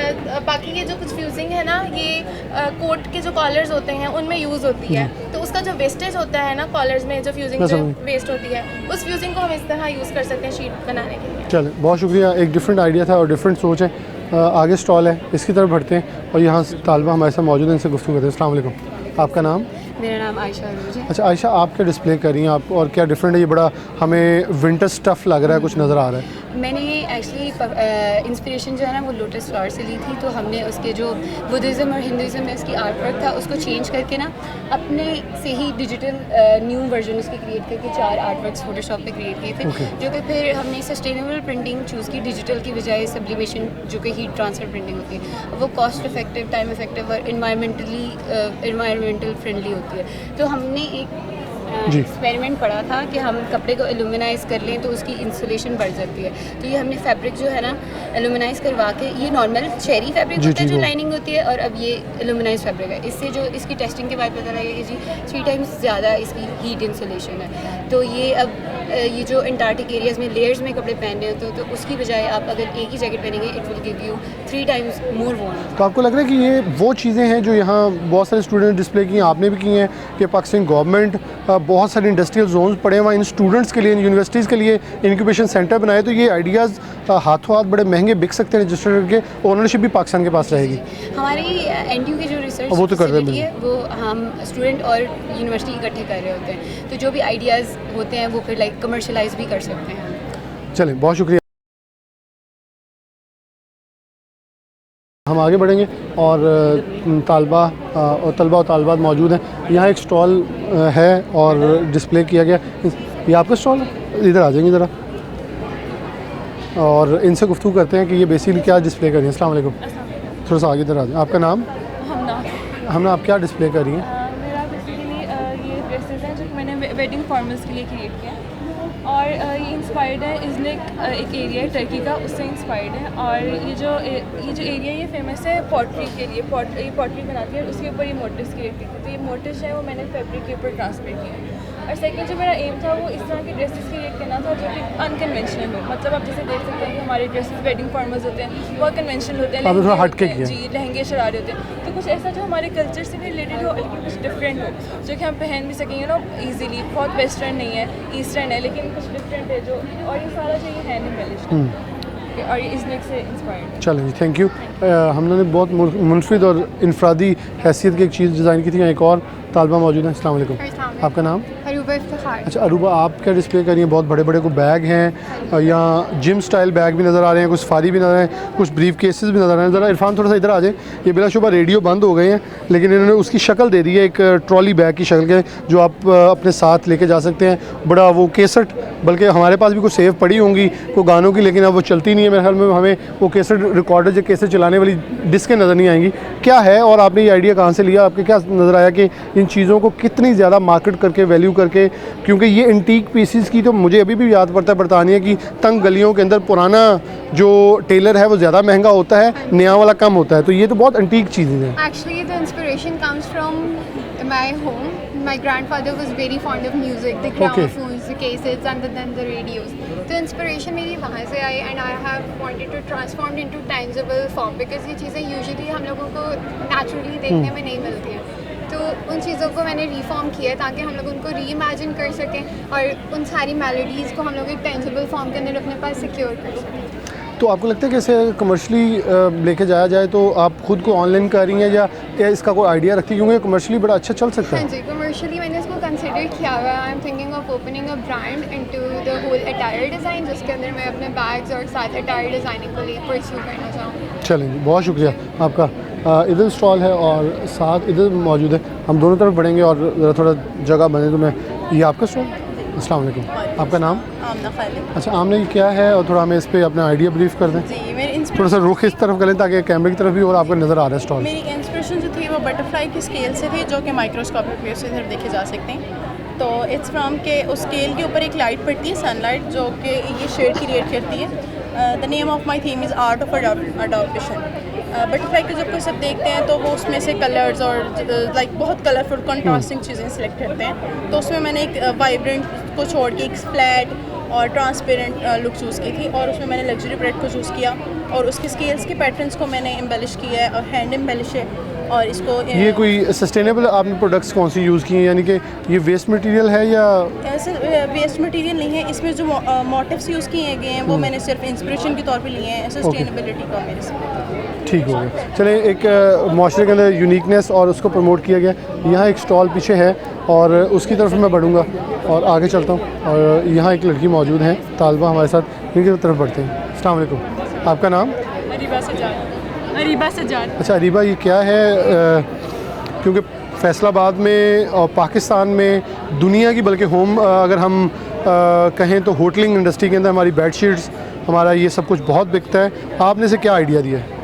S11: बाकी ये जो कुछ फ्यूजिंग है ना, ये कोट के जो कॉलर्स होते हैं उनमें यूज़ होती है, तो उसका जो वेस्टेज होता है ना कॉलर्स में, जो फ्यूजिंग जो वेस्ट होती है, उस फ्यूजिंग को हम इस तरह यूज़ कर सकते हैं शीट बनाने के लिए।
S1: चलें, बहुत शुक्रिया। एक डिफरेंट आइडिया था और डिफरेंट सोच है। आगे स्टॉल है, इसकी तरफ बढ़ते हैं और यहाँ तालबा हमारे साथ मौजूद हैं, इनसे गुफ्तगू करते हैं। अस्सलाम वालेकुम, आपका नाम?
S12: मेरा नाम आयशा अरूज है।
S1: अच्छा आयशा, आप क्या डिस्प्ले कर रही हैं आप, और क्या डिफरेंट है? ये बड़ा हमें विंटर स्टफ़ लग रहा है, कुछ नज़र आ रहा है।
S12: मैंने एक्चुअली इंस्पिरेशन जो है ना वो लोटस फ्लावर से ली थी, तो हमने उसके जो बुद्धिज़्म और हिंदुज़्म में उसकी आर्ट वर्क था उसको चेंज करके ना अपने से ही डिजिटल न्यू वर्जन उसकी क्रिएट करके 4 आर्ट वर्क्स फोटोशॉप पे क्रिएट किए थे, जो कि फिर हमने सस्टेनेबल प्रिंटिंग चूज़ की डिजिटल की बजाय सब्लिमेशन, जो कि हीट ट्रांसफर प्रिंटिंग होती है। वो कॉस्ट इफेक्टिव, टाइम इफेक्टिव और इन्वायरमेंटल फ्रेंडली होती है। तो हमने एक एक्सपेरिमेंट पढ़ा था कि हम कपड़े को एल्यूमिनाइज कर लें तो उसकी इंसुलेशन बढ़ जाती है। तो ये हमने फैब्रिक जो है ना एल्यूमिनाइज करवा के, ये नॉर्मल चेरी फैब्रिक होता है जो लाइनिंग होती है, और अब ये एल्यूमिनाइज फैब्रिक है। इससे जो इसकी टेस्टिंग के बाद पता लगा कि जी 3 टाइम्स ज़्यादा इसकी हीट इंसुलेशन है। तो ये अब ये जो अंटार्कटिक एरियाज़ में लेयर्स में कपड़े पहनने होते हैं, तो उसकी बजाय आप अगर एक ही जैकेट पहनेंगे it will give you 3 times more warm.
S1: तो आपको लग रहा है कि ये वो चीज़ें हैं जो यहाँ बहुत सारे स्टूडेंट डिस्प्ले की हैं, आपने भी की हैं, कि पाकिस्तान गवर्नमेंट बहुत सारे इंडस्ट्रियल जोन्स पड़े हैं वहाँ इन स्टूडेंट्स के लिए, इन यूनिवर्सिटीज़ के लिए इंक्यूबेशन सेंटर बनाए, तो ये आइडियाज़ हाथों हाथ बड़े महंगे बिक सकते हैं रजिस्टर करके, ओनरशिप भी पाकिस्तान के पास रहेगी।
S12: हमारी एनटीयू की जो रिसर्च
S1: वो तो कर रहे
S12: है वो हम स्टूडेंट और यूनिवर्सिटी इकट्ठे कर रहे होते हैं, तो जो भी आइडियाज़ होते हैं वो फिर लाइक कमर्शलाइज भी कर सकते हैं।
S1: चलें, बहुत शुक्रिया। हम आगे बढ़ेंगे और तलबा और तालबात मौजूद हैं। यहाँ एक स्टॉल है और डिस्प्ले किया गया। ये आपका स्टॉल है? इधर आ जाएंगे ज़रा और इनसे गुफ्तगू करते हैं कि ये बेसिकली क्या डिस्प्ले कर रही हैं। अस्सलाम वालेकुम, थोड़ा सा आगे इधर आ जाए। आपका नाम? हमना, आप क्या डिस्प्ले कर रही हैं?
S3: मेरा बेसिकली ये ड्रेसेस हैं जो मैंने वेडिंग फॉर्मल्स के लिए क्रिएट किया है, और ये इंस्पायर्ड है इज़लिक एक एरिया है टर्की का, उससे इंस्पायर्ड है। और ये जो एरिया ये फेमस है पॉटरी के लिए, ये पॉटरी बनाती है, उसके ऊपर ये मोटिव्स क्रिएट की थी। तो ये मोटिव्स है वो मैंने फैब्रिक के ऊपर ट्रांसफर किया है। और सेकंड जो मेरा एम था वो इस तरह के ड्रेसेस क्रिएट करना था जो कि अनकन्वेंशनल हो। मतलब आप जैसे देख सकते हैं कि हमारे ड्रेसेस वेडिंग फॉर्मल्स होते हैं, बहुत कन्वेंशनल होते हैं,
S1: थोड़ा हट के
S3: जी लहंगे शरारे होते हैं, तो कुछ ऐसा जो हमारे कल्चर से भी रिलेटेड हो लेकिन कुछ डिफरेंट हो, जो कि हम पहन भी सकेंगे ना इजीली। बहुत वेस्टर्न नहीं है, ईस्टर्न है, लेकिन कुछ डिफरेंट है जो, और ये सारा जो ये हैंड एम्बेलिश्ड और ये इजनिक से इंस्पायर्ड।
S1: चलें जी, थैंक यू। हमने बहुत मुनफरिद और इनफरादी हैसियत की एक चीज़ डिज़ाइन की थी। यहाँ एक और तालबा मौजूद है। अस्सलाम वालेकुम, आपका नाम?
S13: अरूबा इफ्तिखार।
S1: अच्छा अरूबा, आप क्या डिस्प्ले कर रही हैं? बहुत बड़े बड़े को बैग हैं, यहाँ जिम स्टाइल बैग भी नज़र आ रहे हैं, कुछ सफारी भी नज़र आ रहे हैं, कुछ ब्रीफ केसेस भी नज़र आ रहे हैं। ज़रा इरफान थोड़ा सा इधर आ जाए। ये बिलाशुबा रेडियो बंद हो गए हैं, लेकिन इन्होंने उसकी शक्ल दे दी है, एक ट्रॉली बैग की शक्ल के, जो आप अपने साथ लेके जा सकते हैं। बड़ा वो केसट, बल्कि हमारे पास भी कुछ सेव पड़ी होंगी कोई गानों की, लेकिन अब वो चलती नहीं है मेरे ख्याल में। हमें वो केसट रिकॉर्डर जो केसट चलाने वाली डिस्कें नज़र नहीं आएंगी। क्या है, और आपने ये आइडिया कहाँ से लिया? आपके क्या नज़र आया कि इन चीज़ों को कितनी ज़्यादा मार्केट करके, वैल्यू करके, क्योंकि ये एंटीक पीसीस की तो मुझे अभी भी याद पड़ता है बरतानिया की तंग गलियों के अंदर पुराना जो टेलर है वो ज़्यादा महंगा होता है, नया वाला कम होता है। तो ये तो बहुत एंटीक चीज़ें हैं।
S13: Actually, the inspiration comes from my home. My grandfather was very fond of music, the gramophones, the cassettes, and then the radios. तो इंस्पिरेशन मेरी वहाँ से आई, and I have wanted to transform into tangible form, because ये चीज़ें usually हम लोगों को नेचुरली देखने में नहीं मिलती हैं। तो उन चीज़ों को मैंने रिफॉर्म किया है ताकि हम लोग उनको री इमेजिन कर सकें और उन सारी मेलोडीज़ को हम लोग एक टेंजिबल फॉर्म के अंदर अपने पास सिक्योर कर सकें।
S1: तो आपको लगता है कि इसे कमर्शली लेके जाया जाए तो आप खुद को ऑनलाइन कर रही हैं या इसका कोई आइडिया रखती हैं, क्योंकि कमर्शली बड़ा अच्छा चल सकता है?
S13: हाँ जी, कमर्शली मैंने इसको कंसिडर किया हुआ है। I am thinking of opening a brand into the whole attire design, जिसके अंदर मैं अपने बैग्स और साथ अटायर डिज़ाइनिंग को लिए परस्यू करना चाहूँ।
S1: चलें जी, बहुत शुक्रिया आपका। इधर स्टॉल है और साथ इधर मौजूद है, हम दोनों तरफ बढ़ेंगे और ज़रा थोड़ा जगह बने तो मैं। ये आपका स्टॉल? अस्सलाम वालेकुम, आपका नाम?
S14: आमना खालिद।
S1: अच्छा आमना, ये क्या है और थोड़ा हमें इस पे अपना आइडिया ब्रीफ कर दें।
S14: जी, मेरी
S1: थोड़ा सा रुख इस तरफ करें ताकि कैमरे की तरफ भी और आपको नज़र आ रहा है स्टॉल।
S14: मेरी इंस्पिरेशन जो थी वो बटरफ्लाई की स्केल से थी, जो कि माइक्रोस्कोपिक वेव से देखे जा सकते हैं। तो इट्स फ्रॉम के उस स्केल के ऊपर एक लाइट पड़ती है, सनलाइट, जो कि ये शेड क्रिएट करती है। The name of my theme is art of adoption. Butterfly को जब कोई सब देखते हैं तो वो उसमें से कलर्स और लाइक बहुत कलरफुल कंट्रास्टिंग चीज़ें सेलेक्ट करते हैं। तो उसमें मैंने एक वाइब्रेंट को छोड़ के एक फ्लैट और ट्रांसपेरेंट लुक चूज़ की थी, और उसमें मैंने लग्जरी ब्रेड को चूज़ किया और उसके स्केल्स के पैटर्न्स को मैंने एम्बेलिश किया है, और हैंड एम्बेलिश है। और इसको
S1: ये कोई सस्टेनेबल आपने प्रोडक्ट्स कौन सी यूज़ किए हैं, यानी कि ये वेस्ट मटेरियल है या?
S14: ऐसे वेस्ट मटेरियल नहीं है, इसमें जो मोटिव्स यूज़ किए गए हैं वो मैंने सिर्फ इंस्पिरेशन के तौर पे लिए हैं, सस्टेनेबिलिटी का मेरे से।
S1: ठीक हो गया। चले, एक माशरे के अंदर यूनिकनेस और उसको प्रमोट किया गया। यहाँ एक स्टॉल पीछे है और उसकी तरफ मैं बढ़ूँगा और आगे चलता हूँ, और यहाँ एक लड़की मौजूद है तालबा हमारे साथ, इनकी तरफ बढ़ते हैं। अस्सलाम वालेकुम, आपका नाम?
S3: अरीबा सजाद। अरीबा सजाद।
S1: अच्छा अरीबा, ये क्या है? क्योंकि फैसलाबाद में और पाकिस्तान में, दुनिया की बल्कि होम अगर हम कहें तो होटलिंग इंडस्ट्री के अंदर हमारी बेडशीट्स, हमारा ये सब कुछ बहुत बिकता है। आपने से क्या आइडिया दिया है?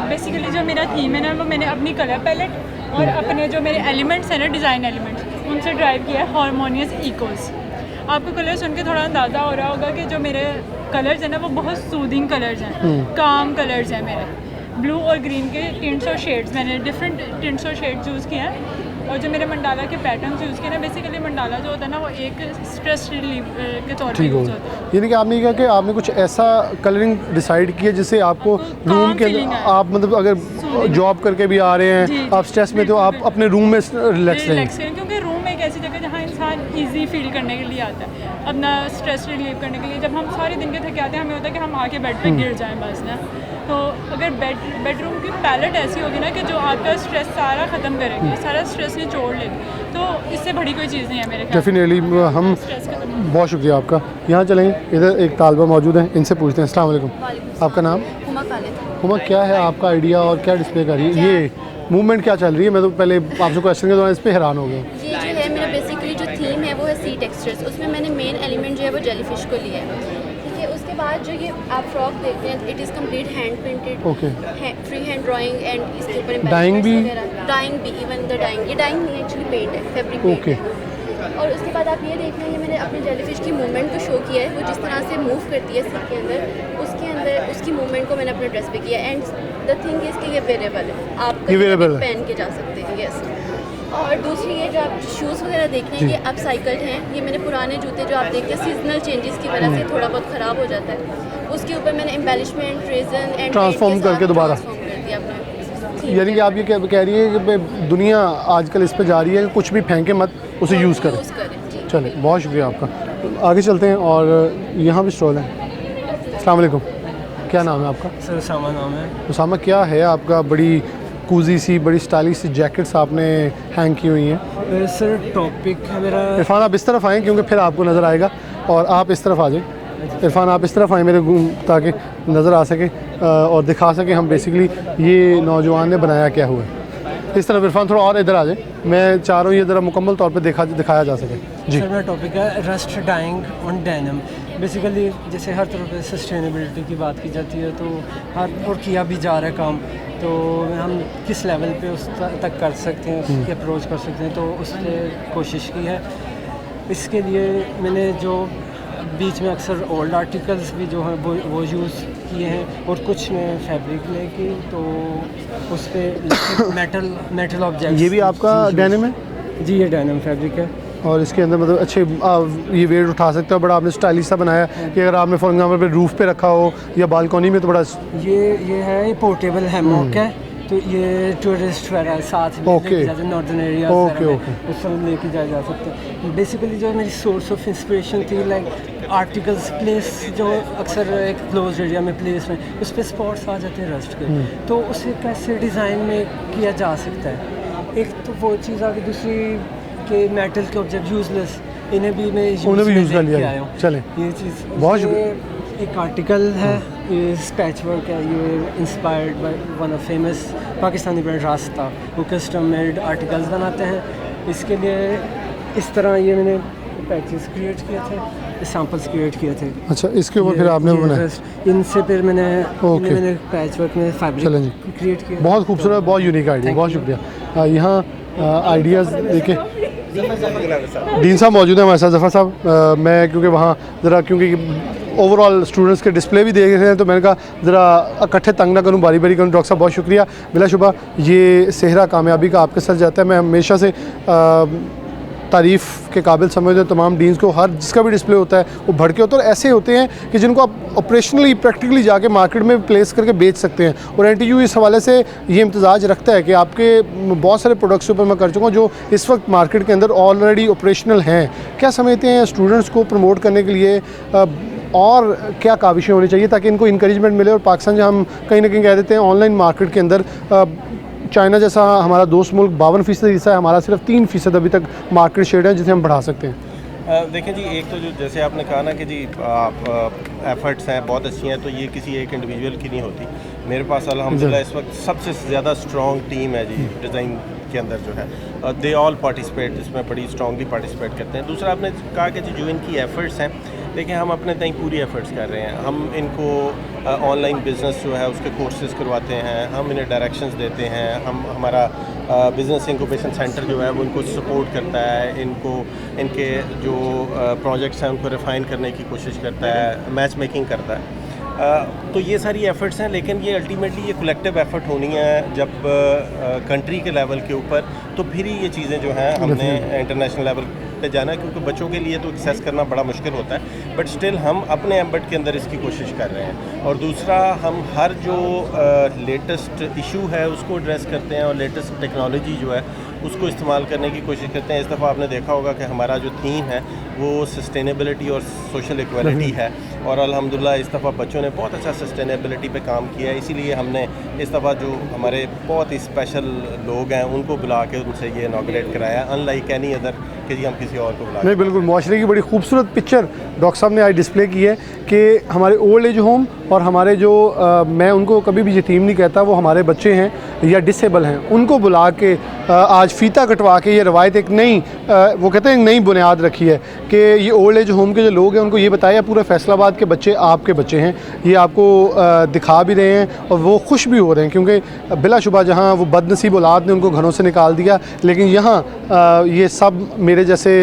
S3: बेसिकली जो मेरा थीम है ना, वो मैंने अपनी कलर पैलेट और अपने जो मेरे एलिमेंट्स हैं ना, डिज़ाइन एलिमेंट्स, उनसे ड्राइव किया है हारमोनियस इकोस। आपको कलर सुन के थोड़ा अंदाज़ा हो रहा होगा कि जो मेरे कलर्स हैं ना वो बहुत सूदिंग कलर्स हैं, काम कलर्स हैं मेरे। ब्लू और ग्रीन के टिंट्स और शेड्स, मैंने डिफरेंट टिंट्स और शेड्स यूज़ किए हैं। और जो मेरे मंडाला के पैटर्न्स यूज़ किए ना, बेसिकली मंडाला जो होता है ना वो एक स्ट्रेस रिलीफ के तौर पे यूज़ होता है।
S1: यानी कि आपने कहा कि आपने कुछ ऐसा कलरिंग डिसाइड किया जिससे आपको रूम के अंदर, आप मतलब अगर जॉब करके भी आ रहे हैं, आप स्ट्रेस में, तो आप अपने रूम में रिलैक्स रहें,
S3: क्योंकि रूम एक ऐसी जगह जहाँ इंसान ईजी फील करने के लिए आता है, अपना स्ट्रेस रिलीव करने के लिए। जब हम सारे दिन के थके आते हैं, हमें होता है कि हम आके बेड पे गिर जाएं बस ना। तो अगर बेडरूम की पैलेट ऐसी होगी ना कि जो आपका स्ट्रेस सारा ख़त्म करेगी, सारा स्ट्रेस निचोड़ लेगी, तो इससे बड़ी कोई चीज़ नहीं है मेरे ख्याल।
S1: डेफिनेटली हम बहुत शुक्रिया आपका। यहाँ चलेंगे, इधर एक तालबा मौजूद है, इनसे पूछते हैं। अस्सलाम वालेकुम, आपका नाम?
S2: हुमा खालिद।
S1: हुमा, क्या है आपका आइडिया और क्या डिस्प्ले कर रही है? ये मूवमेंट क्या चल रही है? मैं तो पहले आपसे क्वेश्चन के दौरान इस पर हैरान हो गया।
S2: ये जो है मेरा बेसिकली जो थीम है वो है सी टेक्सचर्स। उसमें मैंने मेन एलिमेंट जो है वो जेलीफिश को लिया है, ठीक है। उसके बाद जो ये आप फ्रॉक देखते हैं, it is complete hand printed,
S1: okay,
S2: free hand drawing, and इसके ऊपर
S1: डाइंग भी,
S2: इवन द डाइंग, ये डाइंग नहीं एक्चुअली पेंट है, फैब्रिक पेंट है। और उसके बाद आप ये देख रहे हैं, ये मैंने अपने जेलीफिश की मूवमेंट को शो किया है, वो जिस तरह से मूव करती है सिर के अंदर उसकी मूवमेंट को मैंने अपने ड्रेस पे किया है। एंड द थिंग इज़ कि ये वेरेबल है, आप पहन के जा सकते हैं। यस। और दूसरी ये जो आप शूज़ वगैरह देख रहे हैं, ये अपसाइकल्ड हैं। ये मैंने पुराने जूते जो आप देखते हैं सीजनल चेंजेस की वजह से थोड़ा बहुत ख़राब हो जाता है, उसके ऊपर मैंने एम्बेलिशमेंट, रेजन एंड
S1: ट्रांसफॉर्म करके दोबारा
S2: कर दिया अपने
S1: यानी कि आप ये कह रही है कि भाई दुनिया आजकल इस पे जा रही है कि कुछ भी फेंके मत, उसे यूज़ करें। चलिए, बहुत शुक्रिया आपका। आगे चलते हैं और यहाँ भी स्टॉल है। अस्सलाम वालेकुम, क्या नाम है आपका?
S15: सर उसामा नाम है।
S1: उसामा, क्या है आपका? बड़ी कूजी सी, बड़ी स्टाइलिश सी जैकेट्स आपने हैंग की हुई हैं।
S15: सर टॉपिक है मेरा।
S1: इरफान आप इस तरफ आएँ क्योंकि फिर आपको नज़र आएगा, और आप इस तरफ आ जाए। इरफान आप इस तरफ आए मेरे, ताकि नज़र आ सके और दिखा सके हम बेसिकली ये नौजवान ने बनाया क्या हुआ है। इस तरफ इरफान थोड़ा और इधर आ जाए, मैं चाह रहा हूँ ये ज़रा मुकम्मल तौर पे दिखाया जा सके जी।
S15: सर मेरा टॉपिक है rust dyeing on denim. Basically जैसे हर तरह पे सस्टेनेबिलिटी की बात की जाती है, तो हर और किया भी जा रहा है काम, तो हम किस लेवल पे उस तक कर सकते हैं, उसकी अप्रोच कर सकते हैं, तो उसने कोशिश की है। इसके लिए मैंने जो बीच में अक्सर ओल्ड आर्टिकल्स भी जो हैं वो यूज़ किए हैं, और कुछ में फैब्रिक लेके तो उस पर मेटल ऑब्जेक्ट।
S1: ये भी आपका डेनिम है?
S15: जी, ये डेनिम फैब्रिक है।
S1: और इसके अंदर मतलब अच्छे ये वेट उठा सकते हो, बड़ा आपने स्टाइलिश सा बनाया कि अगर आपने फॉर एग्जाम्पल पे रूफ़ पे रखा हो या बालकनी में, तो बड़ा
S15: ये है, ये पोर्टेबल हैमॉक है, तो ये टूरिस्ट वगैरह साथ में लेके जाते हैं, नॉर्दर्न एरिया उस तरह लेके जाए जा सकते हैं। बेसिकली जो मेरी सोर्स ऑफ इंस्पिरेशन थी, लाइक आर्टिकल्स प्लेस जो अक्सर एक क्लोज एरिया में प्लेस में उस पर स्पॉट्स आ जाते हैं रस्ट के, तो उसे कैसे डिज़ाइन में किया जा सकता है। एक तो वो चीज़ आ गई, दूसरी के मेटल के ऑब्जेक्ट यूजलेस, इन्हें भी मैं यूज़ कर लिया आया हूँ।
S1: चले,
S15: ये चीज़
S1: बहुत शुक्रिया।
S15: एक आर्टिकल है, ये पैच वर्क है, ये inspired by one of famous Pakistani brand रास्ता, वो कस्टम मेड आर्टिकल्स बनाते हैं। इसके लिए इस तरह ये मैंने पैचेस क्रिएट किए थे, सैम्पल्स क्रिएट किए थे।
S1: अच्छा, इसके ऊपर फिर आपने बनाया?
S15: इनसे फिर मैंने पैच वर्क में फैब्रिक क्रिएट किया।
S1: बहुत खूबसूरत, बहुत यूनिक आइडिया, बहुत शुक्रिया। यहाँ आइडियाज़ देखे डीन साहब मौजूद हैं हमारे साथ। ज़फ़र साहब, मैं क्योंकि वहाँ ज़रा क्योंकि ओवरऑल स्टूडेंट्स के डिस्प्ले भी देख रहे हैं, तो मैंने कहा ज़रा इकट्ठे तंग ना करूँ, बारी बारी करूँ। डॉक्टर साहब बहुत शुक्रिया। बिलाशुबा ये सेहरा कामयाबी का आपके साथ जाता है। मैं हमेशा से तारीफ़ के काबिल समझते हैं तमाम डीन्स को। हर जिसका भी डिस्प्ले होता है वो भड़के होते हैं, और ऐसे होते हैं कि जिनको आप ऑपरेशनली प्रैक्टिकली जाके मार्केट में प्लेस करके बेच सकते हैं। और NTU इस हवाले से ये इम्तजाज रखता है कि आपके बहुत सारे प्रोडक्ट्स ऊपर मैं कर चुका हूँ जो इस वक्त मार्केट के अंदर ऑलरेडी ऑपरेशनल हैं। क्या समझते हैं स्टूडेंट्स को प्रमोट करने के लिए और क्या काविशें होनी चाहिए ताकि इनको इंकरेजमेंट मिले? और पाकिस्तान जहाँ हम कहीं ना कहीं कह देते हैं ऑनलाइन मार्केट के अंदर चाइना जैसा हमारा दोस्त मुल्क 52% हिस्सा है, हमारा सिर्फ 3% अभी तक मार्केट शेयर है जिसे हम बढ़ा सकते हैं।
S16: देखें जी, एक तो जो जैसे आपने कहा ना कि जी एफ़र्ट्स हैं बहुत अच्छी हैं, तो ये किसी एक इंडिविजुअल की नहीं होती। मेरे पास अल्हम्दुलिल्लाह इस वक्त सबसे ज़्यादा स्ट्रॉन्ग टीम है जी डिज़ाइन के अंदर जो है, दे ऑल पार्टिसिपेट, इसमें बड़ी स्ट्रॉन्गली पार्टिसिपेट करते हैं। दूसरा आपने कहा कि जो इनकी एफ़र्ट्स हैं, देखिए हम अपने तय पूरी एफ़र्ट्स कर रहे हैं। हम इनको ऑनलाइन बिज़नेस जो है उसके कोर्सेज करवाते हैं, हम इन्हें डायरेक्शंस देते हैं, हम हमारा बिज़नेस इंक्यूबेशन सेंटर जो है वो इनको सपोर्ट करता है, इनको इनके जो प्रोजेक्ट्स हैं उनको रिफ़ाइन करने की कोशिश करता है, मैच मेकिंग करता है। तो ये सारी एफ़र्ट्स हैं, लेकिन ये अल्टीमेटली ये कलेक्टिव एफ़र्ट होनी है जब कंट्री के लेवल के ऊपर, तो फिर ही ये चीज़ें जो हैं हमने इंटरनेशनल लेवल पे जाना है, क्योंकि बच्चों के लिए तो एक्सेस करना बड़ा मुश्किल होता है, बट स्टिल हम अपने एम्बेड के अंदर इसकी कोशिश कर रहे हैं। और दूसरा, हम हर जो लेटेस्ट इशू है उसको एड्रेस करते हैं, और लेटेस्ट टेक्नोलॉजी जो है उसको इस्तेमाल करने की कोशिश करते हैं। इस दफ़ा आपने देखा होगा कि हमारा जो थीम है वो सस्टेनेबिलिटी और सोशल इक्वालिटी है, और अल्हम्दुलिल्लाह इस दफ़ा बच्चों ने बहुत अच्छा सस्टेनेबिलिटी पे काम किया है। इसीलिए हमने इस दफ़ा जो हमारे बहुत ही स्पेशल लोग हैं उनको बुला के उनसे ये इनॉग्रेट कराया, अनलाइक एनी अदर कि जी हम किसी और को बुला।
S1: नहीं, बिल्कुल मुआशरे की बड़ी खूबसूरत पिक्चर डॉक्टर साहब ने आज डिस्प्ले की है कि हमारे ओल्ड एज होम और हमारे जो मैं उनको कभी भी यतीम नहीं कहता, वो हमारे बच्चे हैं या डिसेबल हैं, उनको बुला के आज फ़ीता कटवा के ये रवायत एक नई वो कहते हैं एक नई बुनियाद रखी है कि ये ओल्ड एज होम के जो लोग हैं उनको ये बताया पूरे फैसलाबाद के बच्चे आपके बच्चे हैं, ये आपको दिखा भी रहे हैं और वो खुश भी हो रहे हैं, क्योंकि बिलाशुबा जहाँ वो बदनसीब औलाद ने उनको घरों से निकाल दिया, लेकिन यहाँ ये सब मेरे जैसे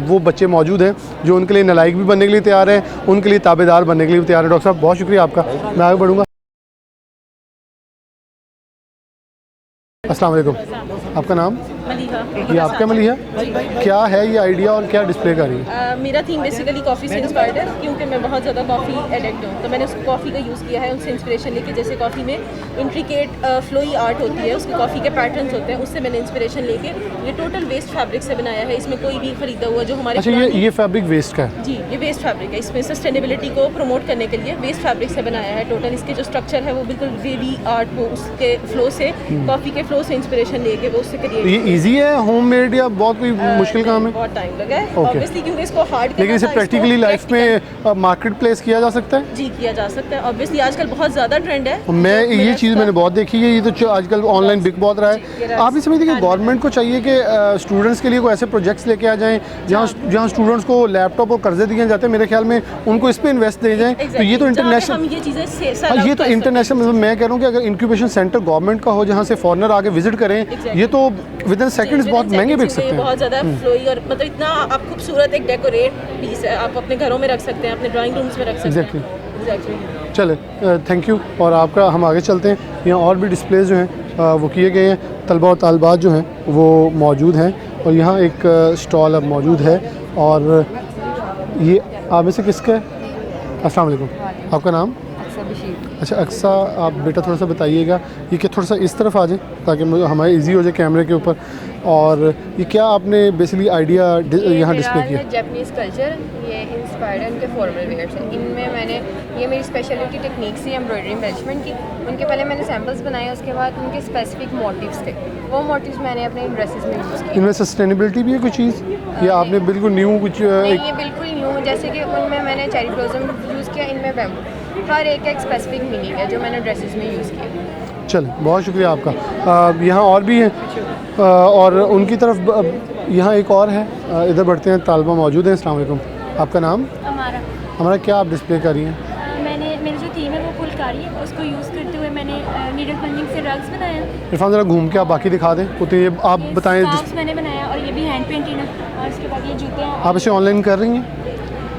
S1: वो बच्चे मौजूद हैं जो उनके लिए नालायक भी बनने के लिए तैयार हैं, उनके लिए ताबेदार बनने के लिए भी तैयार हैं। डॉक्टर साहब बहुत शुक्रिया आपका, मैं आगे बढ़ूँगा। अस्सलाम वालेकुम, आपका नाम?
S3: मलिहा।
S1: ये आपका मलिहा? क्या है ये आइडिया और क्या डिस्प्ले कर रही है?
S3: मेरा थीम बेसिकली कॉफ़ी से इंस्पायर्ड है, क्योंकि मैं बहुत ज़्यादा कॉफ़ी एडिक्ट हूँ। तो मैंने उस कॉफ़ी का यूज़ किया है, उनसे इंस्पिरेशन लेके। जैसे कॉफ़ी में इंट्रिकेट फ्लोई आर्ट होती है, उसके कॉफ़ी के पैटर्न्स होते हैं, उससे मैंने इंस्पिरेशन लेके ये टोटल वेस्ट फैब्रिक से बनाया है। इसमें कोई भी खरीदा हुआ जो हमारे
S1: अच्छा, ये फैब्रिक वेस्ट का है?
S3: जी, ये वेस्ट फैब्रिक है। इसमें सस्टेनेबिलिटी को प्रमोट करने के लिए वेस्ट फैब्रिक से बनाया है। टोटल इसके जो स्ट्रक्चर है वो बिल्कुल वेवी आर्ट, वो उसके फ्लो से, कॉफ़ी के फ्लो से इंस्पिरेशन लेके वो उससे क्रिएट।
S1: ये इजी है, होममेड या बहुत कोई मुश्किल काम है?
S3: बहुत टाइम लगा है ऑब्वियसली, क्योंकि इसको हार्ड
S1: लेकिन इसे प्रैक्टिकली लाइफ में मार्केट प्लेस किया जा सकता है?
S3: जी, किया जा सकता है। ऑब्वियसली आजकल बहुत ज़्यादा ट्रेंड है।
S1: मैं ये चीज़ मैंने बहुत देखी है, ये तो आजकल ऑनलाइन बिक बहुत रहा है। आप नहीं समझते कि गवर्नमेंट को चाहिए कि स्टूडेंट्स के लिए कोई ऐसे प्रोजेक्ट्स लेके आ जाएं जहाँ स्टूडेंट्स को लैपटॉप और कर्जे दिए जाते हैं, मेरे ख्याल में उनको इस पे इन्वेस्ट दे जाएं। तो ये तो इंटरनेशनल, ये तो इंटरनेशनल, मतलब मैं कह रहा हूँ कि अगर इंक्यूबेशन सेंटर गवर्नमेंट का हो जहाँ से फॉरनर आके विजिट करें, ये तो विद इन सेकंड्स बहुत महंगे बिक सकते हैं।
S3: बहुत ज़्यादा फ्लोई और मतलब इतना आप खूबसूरत एक डेकोरेट पीस है, आप अपने घरों में रख सकते हैं, अपने ड्राइंग रूम्स में रख सकते हैं। एग्जैक्टली।
S1: चले, थैंक यू। और आपका हम आगे चलते हैं। यहाँ और भी डिस्प्लेज जो हैं वो किए गए हैं, तलबा और तालबात जो हैं वो मौजूद हैं, और यहाँ एक स्टॉल अब मौजूद है। और ये आप में से किसका है? अस्सलाम वालेकुम, आपका नाम? अच्छा, अक्सा, आप बेटा थोड़ा सा बताइएगा ये कि थोड़ा सा इस तरफ आ जाए ताकि हमारे इजी हो जाए कैमरे के ऊपर। और ये क्या आपने बेसिकली आइडिया यहाँ डिस्प्ले किया?
S6: जापानीज़ कल्चर, ये इंस्पायर्ड है उनके फॉर्मल वेयर्स हैं। इनमें मैंने, ये मेरी स्पेशलिटी टेक्निक्स थी एम्ब्रॉयडरी मैनेजमेंट की। उनके पहले मैंने सैम्पल्स बनाए, उसके बाद उनके स्पेसिफिक मोटिव्स थे, वो मोटिव्स मैंने अपने ड्रेसेस में यूज़ किए।
S1: इनमें सस्टेनेबिलिटी भी है कोई चीज़, या आपने बिल्कुल न्यू कुछ?
S6: नहीं, ये बिल्कुल न्यू, जैसे कि उनमें मैंने चेरी ब्लॉसम यूज़ किया, इनमें बैम्बू। हर एक का एक स्पेसिफिक मीनिंग है जो मैंने ड्रेसेस में यूज़ किया।
S1: चलें, बहुत शुक्रिया आपका। यहाँ और भी हैं और उनकी तरफ यहाँ एक और है, इधर बढ़ते हैं। तालबा मौजूद हैं। अस्सलाम वालेकुम, आपका नाम? हमारा क्या आप डिस्प्ले कर रही हैं?
S17: मेरी जो थीम है वो फुलकारी है, उसको यूज़ करते हुए मैंने नीडल बंडिंग से रग्स बनाया।
S1: इरफान ज़रा घूम के आप बाकी दिखा दें, उतने ये आप बताएं।
S17: मैंने बनाया, और ये भी हैंड पेंटेड है। और इसके बाद ये जूते हैं।
S1: आप इसे ऑनलाइन कर रही हैं?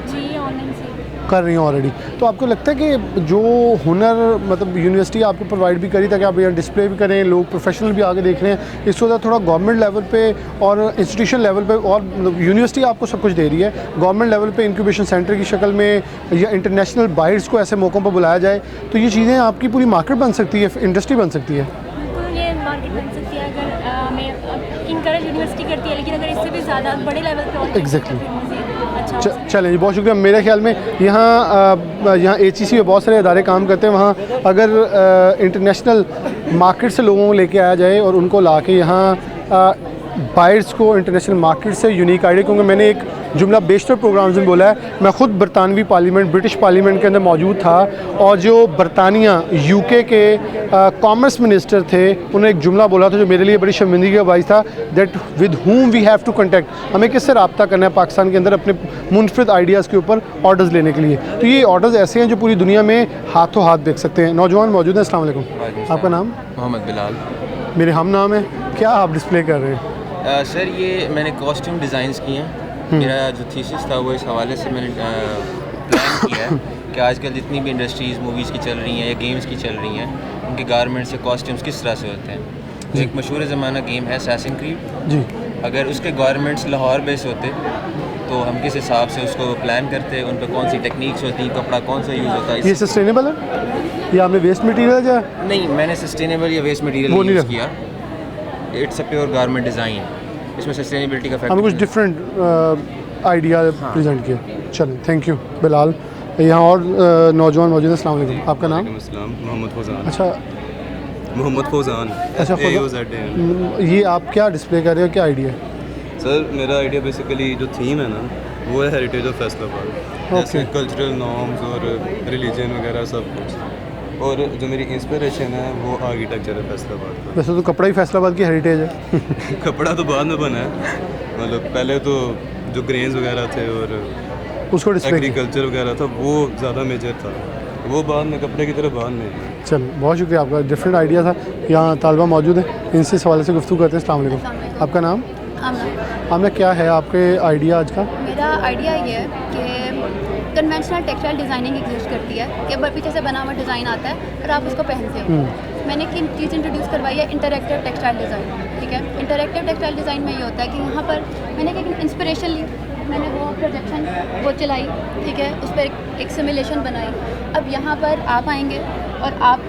S17: जी, ऑनलाइन से
S1: कर रही हैं ऑलरेडी। तो आपको लगता है कि जो हुनर मतलब यूनिवर्सिटी आपको प्रोवाइड भी करी ताकि आप यहाँ डिस्प्ले भी करें, लोग प्रोफेशनल भी आगे देख रहे हैं, इसको थोड़ा गवर्नमेंट लेवल पे और इंस्टीट्यूशन लेवल पे, और यूनिवर्सिटी आपको सब कुछ दे रही है, गवर्नमेंट लेवल पे इंक्यूबेशन सेंटर की शक्ल में या इंटरनेशनल बाइट्स को ऐसे मौक़ों पर बुलाया जाए, तो ये चीज़ें आपकी पूरी मार्केट बन सकती है, इंडस्ट्री बन सकती है।
S17: बिल्कुल, ये मार्केट बन सकती है अगर हमें इनकरेज यूनिवर्सिटी करती है, लेकिन अगर इससे भी ज़्यादा बड़े लेवल पर
S1: एग्जैक्टली।
S17: अच्छा
S1: चलें जी, बहुत शुक्रिया। मेरे ख्याल में यहाँ HEC में बहुत सारे इदारे काम करते हैं, वहाँ अगर इंटरनेशनल मार्केट से लोगों को लेके आया जाए और उनको ला के यहाँ बायर्स को इंटरनेशनल मार्केट से यूनिक आइडिया, क्योंकि मैंने एक जुमला बेशतर प्रोग्राम्स में बोला है, मैं ख़ुद बरतानवी पार्लियामेंट, ब्रिटिश पार्लियामेंट के अंदर मौजूद था, और जो बरतानिया UK के कॉमर्स मिनिस्टर थे, उन्होंने एक जुमला बोला था जो मेरे लिए बड़ी शर्मिंदगी का बाइस था, that with whom we have to contact, हमें किससे रब्ता करना है पाकिस्तान के अंदर अपने मुनफरद आइडियाज़ के ऊपर ऑर्डर्स लेने के लिए। तो ये ऑर्डर्स ऐसे हैं जो पूरी दुनिया में हाथों हाथ देख सकते हैं। नौजवान मौजूद हैं। अस्सलाम वालेकुम, आपका नाम?
S10: मोहम्मद बिलाल।
S1: मेरे हम नाम है। क्या आप डिस्प्ले कर रहे हैं?
S10: सर ये मैंने कॉस्ट्यूम डिज़ाइंस किए हैं। मेरा जो थीसिस था वो इस हवाले से मैंने प्लान किया है कि आजकल जितनी भी इंडस्ट्रीज़ मूवीज़ की चल रही हैं या गेम्स की चल रही हैं, उनके गारमेंट्स या कॉस्ट्यूम्स किस तरह से होते हैं। एक मशहूर ज़माना गेम है असैसिन क्रीड जी, अगर उसके गारमेंट्स लाहौर बेस होते तो हम किस हिसाब से उसको प्लान करते, उन पर कौन सी टेक्निक्स होती, कपड़ा कौन सा यूज़ होता है।
S1: ये सस्टेनेबल है या आपने वेस्ट मटीरियल या
S10: नहीं? मैंने सस्टेनेबल या वेस्ट मटीरियल यूज़ किया। It's a pure garment design, इसमें सस्टेनेबिलिटी का फैक्टर।
S1: हमें कुछ डिफरेंट आइडिया प्रेजेंट किया। चलें, थैंक यू बिलाल। यहाँ और नौजवान मौजूद हैं। अस्सलाम वालेकुम, आपका नाम?
S18: मोहम्मद फौजान।
S1: अच्छा,
S18: मोहम्मद फौजान।
S1: अच्छा, ये आप क्या डिस्प्ले कर रहे हो, क्या आइडिया है?
S18: सर मेरा आइडिया बेसिकली जो थीम है ना वो है हेरिटेज ऑफ फैसलाबाद, जैसे कल्चरल नॉर्म्स और रिलीजन वगैरह सब कुछ, और जो मेरी इंस्पिरेशन है वो आर्किटेक्चर है फैसलाबाद का।
S1: वैसे तो कपड़ा ही फैसलाबाद की हेरिटेज है।
S18: कपड़ा तो बाद में बना है, मतलब पहले तो जो ग्रेन्स वगैरह थे और
S1: उसको
S18: एग्रीकल्चर वगैरह था वो ज़्यादा मेजर था, वो बाद में कपड़े की तरह बाद में।
S1: चलो, बहुत शुक्रिया आपका, डिफरेंट आइडिया था। यहाँ तालबा मौजूद है, इनसे इस हवाले से गुफ्तगू करते हैं। अस्सलाम वालेकुम, आपका नाम?
S19: आमना।
S1: क्या है आपके आइडिया आज का?
S19: मेरा आइडिया ये है कि कन्वेंशनल टेक्सटाइल डिज़ाइनिंग एग्जिस्ट करती है कि पीछे से बना हुआ डिज़ाइन आता है और आप उसको पहनते हो। मैंने एक चीज़ इंट्रोड्यूस करवाई है, इंटरैक्टिव टेक्सटाइल डिज़ाइन। ठीक है, इंटरैक्टिव टेक्सटाइल डिज़ाइन में ये होता है कि यहाँ पर मैंने एक इंस्पिरेशन ली, मैंने वो प्रोजेक्शन वो चलाई, ठीक है, उस पर एक सिमुलेशन बनाई। अब यहाँ पर आप आएंगे और आप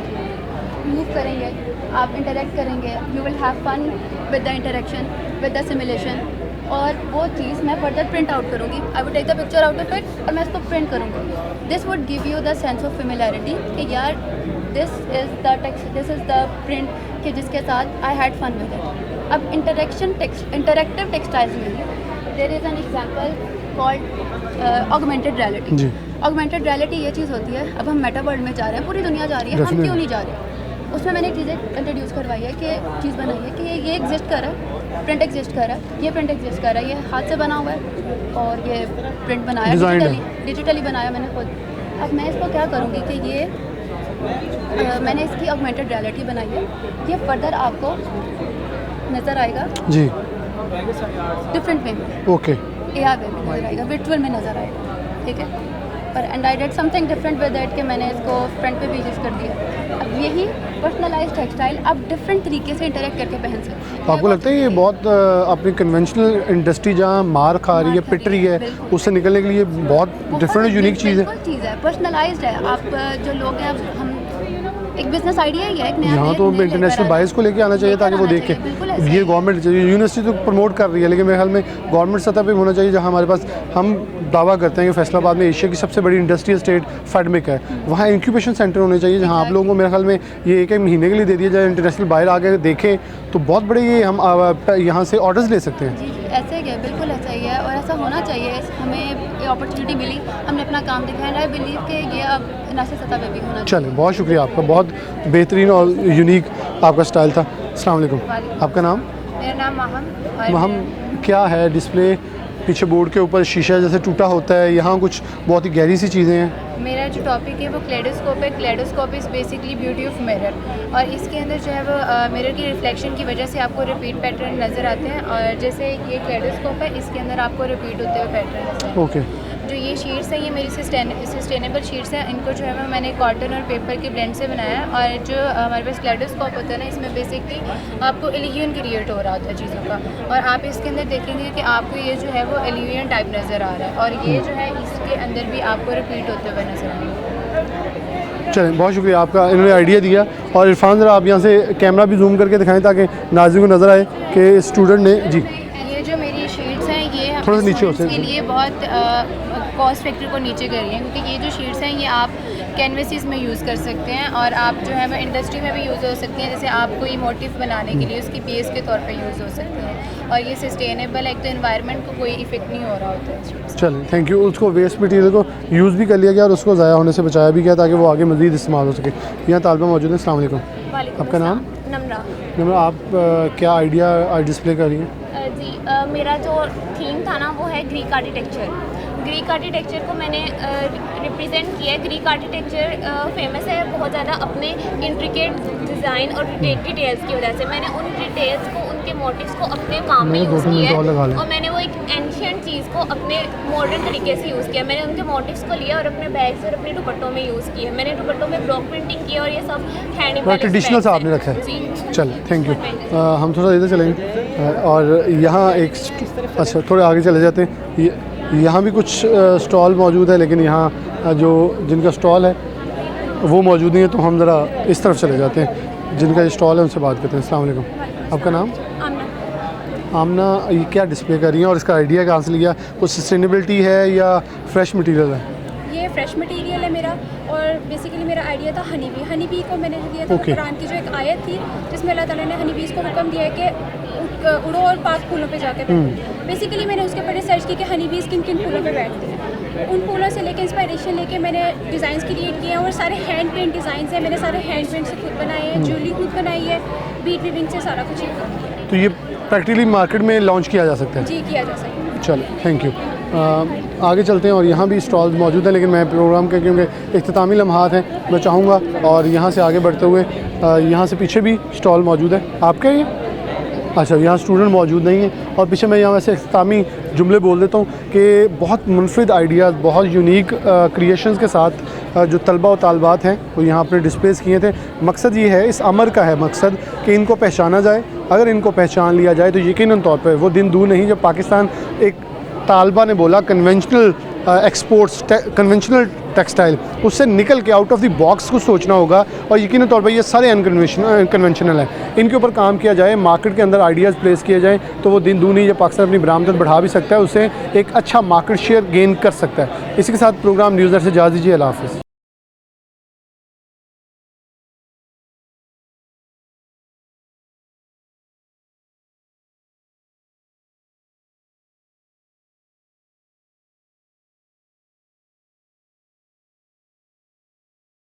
S19: मूव करेंगे, आप इंटरेक्ट करेंगे, you will have fun with the interaction with the simulation, और वो चीज़ मैं फर्दर प्रिंट आउट करूँगी। I would take the picture out of it और मैं इसको प्रिंट करूँगी। This would give you the sense of familiarity कि यार दिस इज़ द प्रिंट कि जिसके साथ I had fun with it. अब इंटरेक्टिव टेक्सटाइल्स में there is an example called augmented reality. Augmented reality ये चीज़ होती है, अब हम मेटा वर्ल्ड में जा रहे हैं, पूरी दुनिया जा रही है, हम क्यों नहीं जा रहे? उसमें मैंने एक चीज़ इंट्रोड्यूस करवाई है कि चीज़ बनाई है कि ये एग्जिस्ट कर रहा है, प्रिंट एग्जिस्ट कर रहा है, ये प्रिंट एग्जिस्ट कर रहा है, ये हाथ से बना हुआ है और ये प्रिंट बनाया डिजिटली बनाया मैंने खुद। अब मैं इसको क्या करूँगी कि ये मैंने इसकी ऑगमेंटेड रियलिटी बनाई है, ये फर्दर आपको नज़र आएगा जी डिफरेंट वे में,
S1: ओके,
S19: AR वे में नज़र आएगा, वर्चुअल में नज़र आएगा, ठीक है। पर and I did something different with that कि मैंने इसको फ्रंट पे भी यूज़ कर दिया। अब यही पर्सनलाइज्ड टेक्सटाइल आप डिफरेंट तरीके से इंटरेक्ट करके पहन सकते हैं।
S1: तो आपको लगता है ये बहुत अपनी कन्वेंशनल इंडस्ट्री जहाँ मार खा रही है, पिट रही है, उससे निकलने के लिए बहुत डिफरेंट और यूनिक चीज़ है?
S19: चीज़ है, पर्सनलाइज्ड है। आप जो लोग हैं, अब हम एक बिजनेस आइडिया ही है, एक नया
S1: यहाँ तो इंटरनेशनल बायर्स को लेके आना चाहिए ताकि वो देखे। ये गवर्नमेंट यूनिवर्सिटी तो प्रमोट कर रही है, लेकिन मेरे ख्याल में गवर्नमेंट सतह पे होना चाहिए, जहाँ हमारे पास हम दावा करते हैं कि फैसलाबाद में एशिया की सबसे बड़ी इंडस्ट्रियल स्टेट फैडमिक है, वहाँ इंक्यूबेशन सेंटर होने चाहिए जहाँ आप लोगों को मेरे ख्याल में ये एक महीने के लिए दे दिया जाए, इंटरनेशनल बायर आगे देखें तो बहुत बड़े ये हम यहाँ से ऑर्डर्स ले सकते हैं।
S19: जी ऐसे ही है, बिल्कुल ऐसा ही है और ऐसा होना चाहिए। हमें अपॉर्चुनिटी मिली, हमने अपना काम दिखाया, एंड आई बिलीव कि ये अब नेशनल सतह पे भी होना चाहिए।
S1: चलें, बहुत शुक्रिया आपका, बहुत बेहतरीन और यूनिक आपका स्टाइल था। अस्सलाम वालेकुम, आपका नाम?
S20: मेरा नाम
S1: महम। क्या है डिस्प्ले पीछे बोर्ड के ऊपर शीशा जैसे टूटा होता है, यहाँ कुछ बहुत ही गहरी सी चीज़ें हैं।
S20: मेरा जो टॉपिक है वो क्लेडोस्कोप है। Kaleidoscope is basically beauty of mirror, और इसके अंदर जो है वो मिरर की रिफ्लेक्शन की वजह से आपको रिपीट पैटर्न नज़र आते हैं, और जैसे ये क्लेडोस्कोप है इसके अंदर आपको रिपीट होते हुए पैटर्न नजर।
S1: ओके।
S20: जो ये शीट्स हैं ये मेरी सस्टेनेबल शीट्स हैं, इनको जो है वो मैंने कॉटन और पेपर के ब्लेंड से बनाया है। और जो हमारे पास क्लेडोस्कोप होता है ना, इसमें बेसिकली आपको इल्यूजन क्रिएट हो रहा होता है चीज़ों का, और आप इसके अंदर देखेंगे कि आपको ये जो है वो इल्यूजन टाइप नज़र आ रहा है, और ये जो है इसके अंदर भी आपको रिपीट होते हुए नजर आएंगे।
S1: चलें, बहुत शुक्रिया आपका, इन्होंने आइडिया दिया। और इरफान ज़रा आप यहाँ से कैमरा भी जूम करके दिखाएं ताकि नाज़रीन को नज़र आए कि स्टूडेंट ने जी।
S20: ये जो मेरी शीट्स हैं ये
S1: थोड़ा सा नीचे हो
S20: के लिए बहुत कॉस्ट फैक्टर को नीचे कर रही हैं, क्योंकि ये जो शीट्स हैं ये आप कैनवसिस में यूज़ कर सकते हैं, और आप जो है वो इंडस्ट्री में भी यूज़ हो सकती हैं। जैसे आप कोई मोटिव बनाने के लिए उसकी बेस के तौर पे यूज़ हो सकती हैं, और ये सस्टेनेबल है, तो एनवायरनमेंट को कोई इफेक्ट नहीं हो रहा होता है।
S1: चलें, थैंक यू। उसको वेस्ट मटीरियल को यूज़ भी कर लिया गया और उसको ज़ाया होने से बचाया भी गया ताकि वो आगे मज़ीद इस्तेमाल हो सके। यहाँ तालिबा मौजूद है। अस्सलाम वालेकुम, आपका नाम?
S7: नम्रा।
S1: आप क्या आइडिया डिस्प्ले कर रही हैं?
S7: जी मेरा जो थीम था ना वो है ग्रीक आर्किटेक्चर। ग्रीक आर्किटेक्चर को मैंने रिप्रेजेंट किया है। ग्रीक आर्किटेक्चर फेमस है बहुत ज़्यादा अपने इंट्रिकेट डिज़ाइन और डिटेल्स की वजह से। मैंने उन डिटेल्स को, उनके मोटिव्स को अपने काम में यूज़ किया है, और मैंने वो एक एंशियंट चीज़ को अपने मॉडर्न तरीके से यूज़ किया। मैंने उनके मोटिव्स को लिया और अपने बैग्स और अपने दुपट्टों में यूज़ किया। मैंने दुपट्टों में ब्लॉक प्रिंटिंग की, और ये सब हैंड
S1: ट्रेडिशनल से आपने रखा है? चल, थैंक यू। हम थोड़ा इधर चलेंगे और यहाँ एक अच्छा थोड़े आगे चले जाते हैं। यहाँ भी कुछ स्टॉल मौजूद है, लेकिन यहाँ जो जिनका स्टॉल है वो मौजूद नहीं है, तो हम ज़रा इस तरफ चले जाते हैं जिनका ये स्टॉल है, उनसे बात करते हैं। अस्सलाम वालेकुम, आपका नाम? आमना। ये क्या डिस्प्ले कर रही हैं और इसका आइडिया कहाँ से लिया? कुछ सस्टेनेबिलिटी है या फ्रेश मटेरियल है?
S17: ये फ्रेश मटेरियल है मेरा, और बेसिकली मेरा आइडिया था हनी बी। हनी बी को मैंने जो दिया था कुरान की जो एक आयत थी जिसमें अल्लाह ताला ने हनी बीज़ को हुक्म दिया है कि उड़ो और पाक फूलों पे जाके बैठो। बेसिकली मैंने उसके ऊपर रिसर्च की कि हनी बीज़ किन किन फूलों पे बैठते हैं। उन फूलों से लेके इंस्पायरेशन लेके मैंने डिज़ाइंस क्रिएट किए हैं, और सारे हैंड पेंट डिज़ाइंस हैं। मैंने सारे हैंड पेंट से खुद बनाए हैं, ज्वेलरी खुद बनाई है, बीट वीविंग से सारा कुछ किया।
S1: तो ये प्रैक्टिकली मार्केट में लॉन्च किया जा सकता है?
S17: जी किया जा सकता है।
S1: चलो, थैंक यू। आगे चलते हैं और यहाँ भी स्टॉल्स मौजूद हैं, लेकिन मैं प्रोग्राम के क्योंकि इख्तितामी लम्हात हैं, मैं चाहूँगा और यहाँ से आगे बढ़ते हुए यहाँ से पीछे भी स्टॉल मौजूद है। आपका ये अच्छा, यहाँ स्टूडेंट मौजूद नहीं हैं और पीछे मैं यहाँ वैसे इख्तितामी जुमले बोल देता हूँ कि बहुत मुनफरिद आइडियाज़, बहुत यूनिक क्रिएशंस के साथ जो तलबा और तालबात हैं वो यहाँ अपने डिस्प्लेस किए थे। मकसद ये है, इस अमर का है मकसद कि इनको पहचाना जाए। अगर इनको पहचान लिया जाए तो यकीनन तौर पर वो दिन दूर नहीं जब पाकिस्तान, एक तालबा ने बोला कन्वेंशनल एक्सपोर्ट्स, कन्वेंशनल टेक्सटाइल, उससे निकल के आउट ऑफ द बॉक्स को सोचना होगा और यकीन तौर पर ये सारे अनकन्वेंशनल हैं, इनके ऊपर काम किया जाए, मार्केट के अंदर आइडियाज़ प्लेस किए जाएँ तो वो दिन दूर नहीं जब पाकिस्तान अपनी बरामदत बढ़ा भी सकता है, उससे एक अच्छा मार्केट शेयर गेन कर सकता है। इसी के साथ प्रोग्राम न्यूज़र से इजाज़त दीजिए। अल्लाह हाफ़िज़।